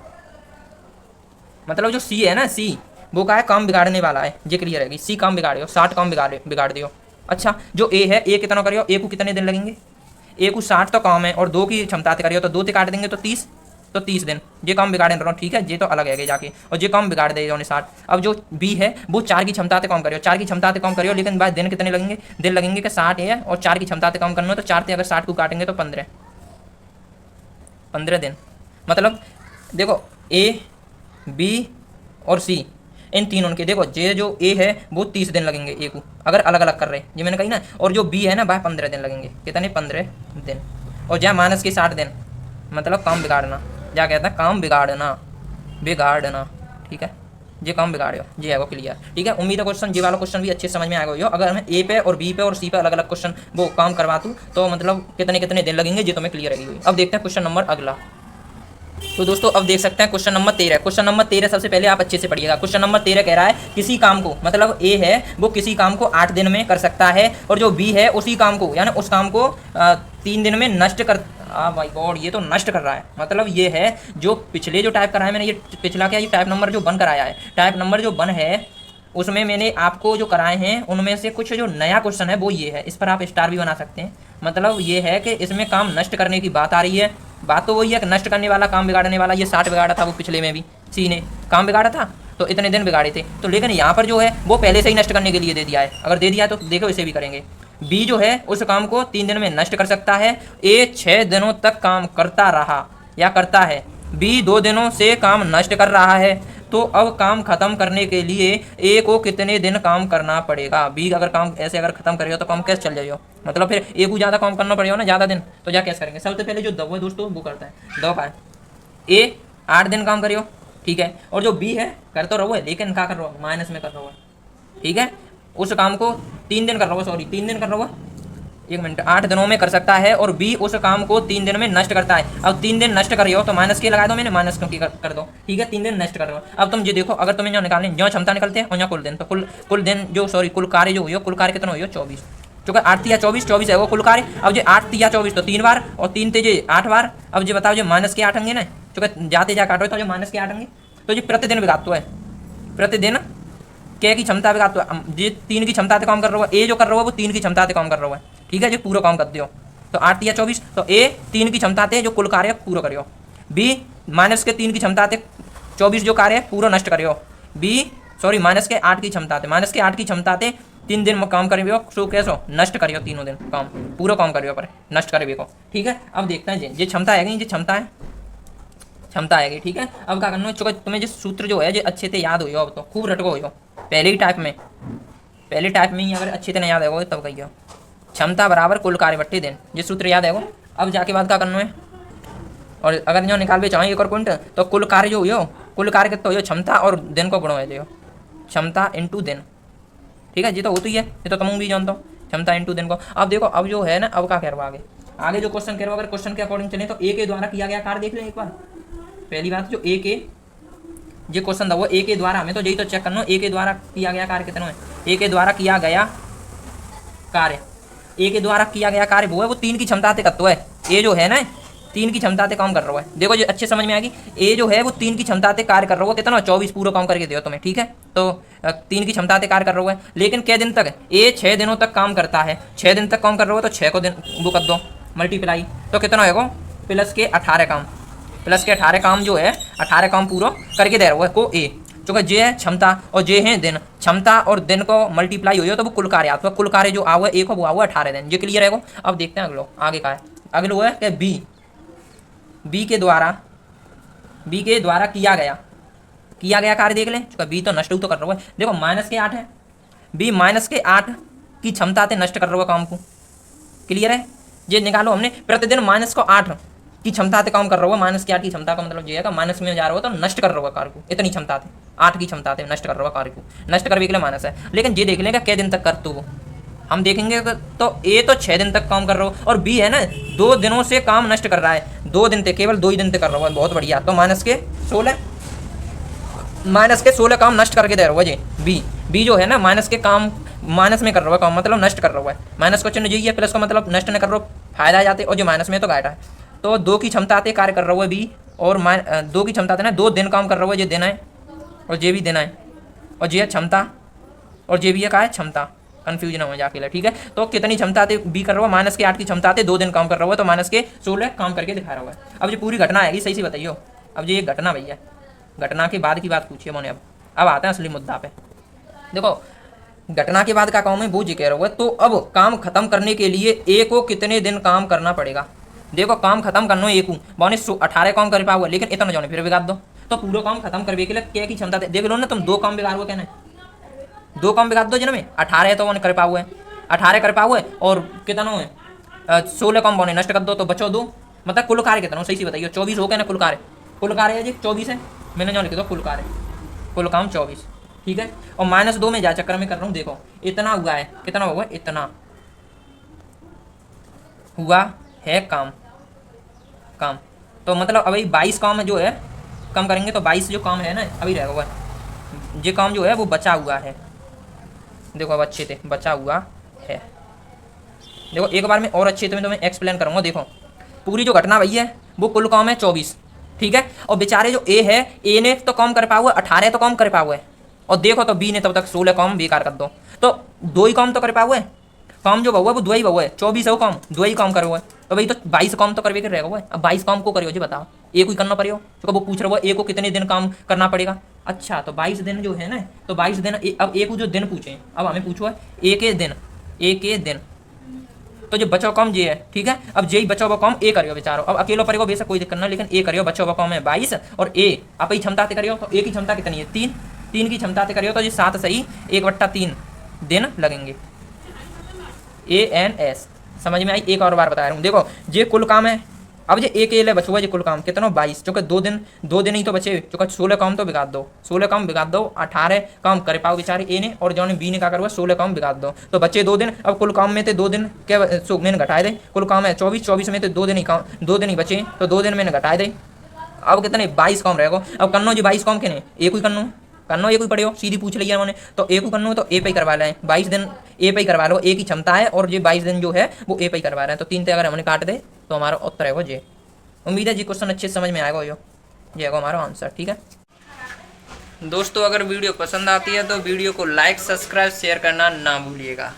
मतलब जो सी है ना, सी वो का है काम बिगाड़ने वाला है, ये क्लियर है कि सी काम बिगाड़ियो, 60 काम बिगाड़ दियो। अच्छा जो ए है, ए कितना करियो, ए को कितने दिन लगेंगे, ए को 60 तो काम है और 2 की क्षमता करियो तो 2 से काट देंगे तो 30, तो 30 दिन ये काम बिगाड़े रहो, ठीक है, ये तो अलग है जाके, और ये काम बिगाड़ दे 60। अब जो बी है वो 4 की क्षमता से काम करियो, 4 की क्षमता से काम करियो, लेकिन बाद दिन कितने लगेंगे, दिन लगेंगे कि 60 है और 4 की क्षमता से काम करना है, तो 4 से अगर 60 को काटेंगे तो 15 दिन। मतलब देखो ए बी और सी इन तीनों के देखो, ये जो ए है वो 30 दिन लगेंगे ए को, अगर अलग अलग कर रहे हैं, ये मैंने कही ना, और जो बी है ना वह 15 दिन लगेंगे, कितने 15 दिन, और जहाँ माइनस के 60 दिन, मतलब काम बिगाड़ना, क्या कहता है काम बिगाड़ना, बिगाड़ना, ठीक है, ये काम बिगाड़ो, ये है वो क्लियर, ठीक है। उम्मीद है क्वेश्चन ये वाला क्वेश्चन भी अच्छे से समझ में आएगा हो, अगर मैं ए पे और बी पे और सी पे अलग अलग क्वेश्चन वो काम करवा दूँ तो मतलब कितने कितने दिन लगेंगे ये तो मैं क्लियर रहेगी। अब देखते हैं क्वेश्चन नंबर अगला। तो दोस्तों अब देख सकते हैं क्वेश्चन नंबर 13, क्वेश्चन नंबर 13 सबसे पहले आप अच्छे से पढ़िएगा। क्वेश्चन नंबर 13 कह रहा है किसी काम को, मतलब ए है वो किसी काम को 8 दिन में कर सकता है, और जो बी है उसी काम को, यानी उस काम को 3 दिन में नष्ट कर, माय गॉड ये तो नष्ट कर रहा है, मतलब ये है जो पिछले जो टाइप कराया मैंने, ये पिछला क्या, ये टाइप नंबर जो 1 कराया है, टाइप नंबर जो 1 है उसमें मैंने आपको जो कराए हैं उनमें से कुछ जो नया क्वेश्चन है वो ये है, इस पर आप स्टार भी बना सकते हैं। मतलब ये है कि इसमें काम नष्ट करने की बात आ रही है, बात तो वही है कि नष्ट करने वाला काम बिगाड़ने वाला, ये 60 बिगाड़ा था वो पिछले में भी सी ने काम बिगाड़ा था तो इतने दिन बिगाड़े थे, तो लेकिन यहाँ पर जो है वो पहले से ही नष्ट करने के लिए दे दिया है, अगर दे दिया तो देखो इसे भी करेंगे। बी जो है उस काम को 3 दिन में नष्ट कर सकता है, ए 6 दिनों तक काम करता रहा या करता है, बी 2 दिनों से काम नष्ट कर रहा है, तो अब काम खत्म करने के लिए ए को कितने दिन काम करना पड़ेगा। बी अगर काम ऐसे अगर खत्म करेगा तो काम कैसे चल जाएगा, मतलब फिर ए को ज़्यादा काम करना पड़ेगा ना, ज़्यादा दिन, तो क्या कैसे करेंगे। सबसे पहले जो दवा है दोस्तों वो करता है, दवा का ए 8 दिन काम करियो, ठीक है, और जो बी है कर तो रहो है लेकिन क्या कर रहा हो, माइनस में कर रहा है, ठीक है, उस काम को 3 दिन कर रहा हो, सॉरी 3 दिन कर रहा हो, 1 मिनट, 8 दिनों में कर सकता है, और बी उस काम को 3 दिन में नष्ट करता है। अब 3 दिन नष्ट कर रही हो तो माइनस के लगा दो, मैंने माइनस क्योंकि कर दो, ठीक है, 3 दिन नष्ट कर रहे हो। अब तुम ये देखो अगर तुम्हें जो निकालने जो क्षमता निकलते हैं और यहाँ कुल दिन, तो कुल दिन जो सॉरी कुल कार्य जो हुई हो, कुल कार्य कितना हुई हो 24, चूँकि 8 या 24 है वो कुल कार्य। अब जो 8 या 24 तो 3 बार और 3 तेजे 8 बार। अब जो बताओ जो माइनस के 8 होंगे ना, चूँकि जाते जा काटो तो जो माइनस के 8 होंगे, तो जो प्रतिदिन बिगाड़ते है, प्रतिदिन क्या की क्षमता बिगाड़ते है, ये 3 की क्षमता से काम कर रहा है, ए जो कर रहा है वो 3 की क्षमता से काम कर रहा है, ठीक है, जो पूरा काम कर दियो, तो 8 या 24 तो ए 3 की क्षमता थे जो कुल कार्य पूरा करियो, बी माइनस के 3 की क्षमता थे 24 जो कार्य पूरा नष्ट करियो, बी सॉरी माइनस के 8 की क्षमता थे, माइनस के 8 की क्षमता थे 3 दिन में काम करियो, सो कैसो नष्ट करियो, तीनों दिन काम पूरा काम करियो पर नष्ट करिए को, ठीक है। अब देखते हैं ये क्षमता आएगी, ये क्षमता आएगी, ठीक है। अब क्या करना है, चूँकि तुम्हें जो सूत्र जो है जो अच्छे से याद हो, अब तो खूब रटको हो, पहले ही टाइप में ही अगर अच्छे से नहीं याद है तब कहियो, क्षमता बराबर कुल कार्य बट्टे दिन, ये सूत्र याद है वो। अब जाके बाद क्या करना है, और अगर जो निकाल भी चाहें एक और पॉइंट, तो कुल कार्य जो हो, कुल कार्य कितना हो, क्षमता और दिन को गुणो है जो क्षमता इंटू दिन, ठीक है, ये तो होती है, ये तो तुम भी जानता हो, क्षमता इंटू दिन को। अब देखो अब जो है ना, अब क्या कह रहा आगे जो क्वेश्चन कह रहा अगर क्वेश्चन के अकॉर्डिंग चले तो ए के द्वारा किया गया कार्य देख लें एक बार। पहली बात जो ए के ये क्वेश्चन था वो ए के द्वारा, हमें तो यही तो चेक करना ए के द्वारा किया गया कार्य कितना है, ए के द्वारा किया गया कार्य, ए के द्वारा किया गया कार्य वो है वो 3 की क्षमता से करता है, ए जो है ना 3 की क्षमता से काम कर रहा है, देखो जो अच्छे समझ में आएगी, ए जो है वो 3 की क्षमता से कार्य कर रहा है, कितना 24 पूरा काम करके दो तुम्हें, ठीक है, तो 3 की क्षमता से कार्य कर रहा है, लेकिन कै दिन तक, ए 6 दिनों तक काम करता है, 6 दिन तक काम कर रहा है तो 6 को दिन वो कर दो मल्टीप्लाई, तो कितना होगा प्लस के 18 काम, प्लस के 18 काम जो है 18 काम पूरा करके दे रहा है को ए, चूँकि जे है क्षमता और जे है दिन, क्षमता और दिन को मल्टीप्लाई हो तो वो कुल कार्य आता है, कुल कार्य जो आवा है एक वो आवा 18 दिन, ये क्लियर है। अब देखते हैं अगलो आगे का है, अगलो है कि बी के द्वारा किया गया कार्य देख लें, चूँकि बी तो नष्ट तो कर रहा है, देखो माइनस के 8 है, बी माइनस के 8 की क्षमता से नष्ट कर रहा है काम को, क्लियर है, ये निकालो हमने प्रतिदिन माइनस को 8 की क्षमता से काम कर रहा होगा, माइनस के 8 की क्षमता का मतलब ये है माइनस में जा रहा होगा तो नष्ट कर रहा होगा कार्य को, इतनी क्षमता थे 8 की क्षमता थे नष्ट कर रहा होगा कार्य को, नष्ट करने के लिए माइनस है, लेकिन ये देख लेंगे कै दिन तक कर तो हम देखेंगे तो ए तो 6 दिन तक काम कर रहा हो और बी है ना 2 दिनों से काम नष्ट कर रहा है, 2 दिन से केवल 2 ही दिन से कर रहा है, बहुत बढ़िया, तो माइनस के 16 काम नष्ट करके दे रहा है जी बी जो है ना माइनस के काम माइनस में कर रहा है काम, मतलब नष्ट कर रहा है। माइनस का चिन्ह यही है, प्लस का मतलब नष्ट नहीं कर रहा, फायदा आ जाते, और जो माइनस में तो घाटा है। तो 2 की क्षमता आते कार्य कर रहा है बी, और 2 की क्षमता आते ना 2 दिन काम कर रहा है, ये देना है और ये भी देना है, और ये है क्षमता, और ये भी है का है क्षमता, कन्फ्यूजन हो जाके, ठीक है। तो कितनी क्षमता आते बी कर रहा है, माइनस के 8 की क्षमता आते 2 दिन काम कर रहा है, तो माइनस के 16 काम करके दिखा रहा है। अब ये पूरी घटना आएगी, सही से बताइए। अब ये घटना भैया, घटना के बाद की बात पूछिए मैंने। अब आते हैं असली मुद्दा पे। देखो घटना के बाद का काम है वो जी कह रहा है। तो अब काम खत्म करने के लिए ए को कितने दिन काम करना पड़ेगा। देखो काम खत्म करना है ए को बने 18 काम कर पाओगे, लेकिन इतना जाने फिर बिगाड़ दो। तो पूरा काम खत्म करने के लिए क्या की क्षमता देख लो ना, तुम 2 काम बिगाड़ हुआ कहना, 2 काम बिगाड़ दो जिनमें 18 है तो वन कर पाओगे, 18 कर पाओगे, और कितना है 16 काम बने नष्ट कर दो, तो बचो 2, मतलब कुल कार्य कितना सही से बताइए। 24 हो गया ना कुल कार्य, कुल कार्य है जी 24 है, मैंने जो लिख दो कुल कार्य, कुल काम 24, ठीक है। और -2 में जा चक्कर में कर रहा हूँ, देखो इतना हुआ है, कितना हुआ, इतना हुआ है काम, काम तो मतलब अभी 22 काम जो है कम करेंगे तो 22 जो काम है ना अभी रह हुआ है, ये काम जो है वो बचा हुआ है। देखो अब अच्छे से बचा हुआ है। देखो एक बार में और अच्छे से मैं तुम्हें एक्सप्लेन करूँगा। देखो पूरी जो घटना भई है वो कुल काम है 24, ठीक है। और बेचारे जो ए है, ए ने तो कम कर पाओ 18 तो कम कर पाओ है, और देखो तो बी ने तब तक 16 काम बेकार कर दो, तो 2 ही काम तो कर पाओ है, काम जो बहुआ वो 2 ही बहुआ है, 24 है वो काम 2 ही काम करो है, तो भाई तो 22 काम तो करवे के रहेगा वो। अब 22 काम को करियो जी बताओ, एक ही करना पड़ेगा, तो वो पूछ रहा है ए को कितने दिन काम करना पड़ेगा। अच्छा तो 22 दिन जो है ना, तो 22 दिन अब एक जो दिन पूछे, अब हमें पूछो है एक दिन, एक दिन, तो जो बचाव कम ये है, ठीक है। अब यही बचाव हुआ कम ए करियो बेचारो, अब अकेला पड़ेगा बेशक कोई दिक्कत ना, लेकिन ए करियो, बचाव हुआ कम है 22, और ए आप ही क्षमता से करियो, तो ए की क्षमता कितनी है 3, 3 की क्षमता से करियो तो ये 7 सही 1/3 दिन लगेंगे। ANS समझ में आई। एक और बार बता रहा हूँ, देखो ये कुल काम है, अब ये एक ले बचुआ ये कुल काम कितना 22, चूँकि 2 दिन ही तो बचे, चूँकि 16 काम तो बिगाड़ दो, 16 काम बिगाड़ दो, 18 काम कर पाओ बेचारे ए ने, और जो बी ने क्या करूँगा 16 काम बिगाड़ दो, तो बच्चे 2 दिन। अब कुल काम में थे 2 दिन क्या मैंने घटाए दे, कुल काम है 24 में थे 2 दिन ही काम, 2 दिन ही बचे, तो 2 दिन मैंने घटाए दे, अब कितने 22 काम रहेगा। अब करना जी 22 काम के एक ही करना एक ही पड़े हो, सीधी पूछ लिया उन्होंने, तो एक ही करना तो ए पे ही करवा लें, 22 दिन ए पे ही करवा लो, ए की क्षमता है, और ये 22 दिन जो है वो ए पे ही करवा रहे हैं, तो 3 से अगर हमने काट दे तो हमारा उत्तर है वो जे। उम्मीद है जी क्वेश्चन अच्छे से समझ में आएगा, यो ये है हमारा आंसर, ठीक है दोस्तों। अगर वीडियो पसंद आती है तो वीडियो को लाइक सब्सक्राइब शेयर करना ना भूलिएगा।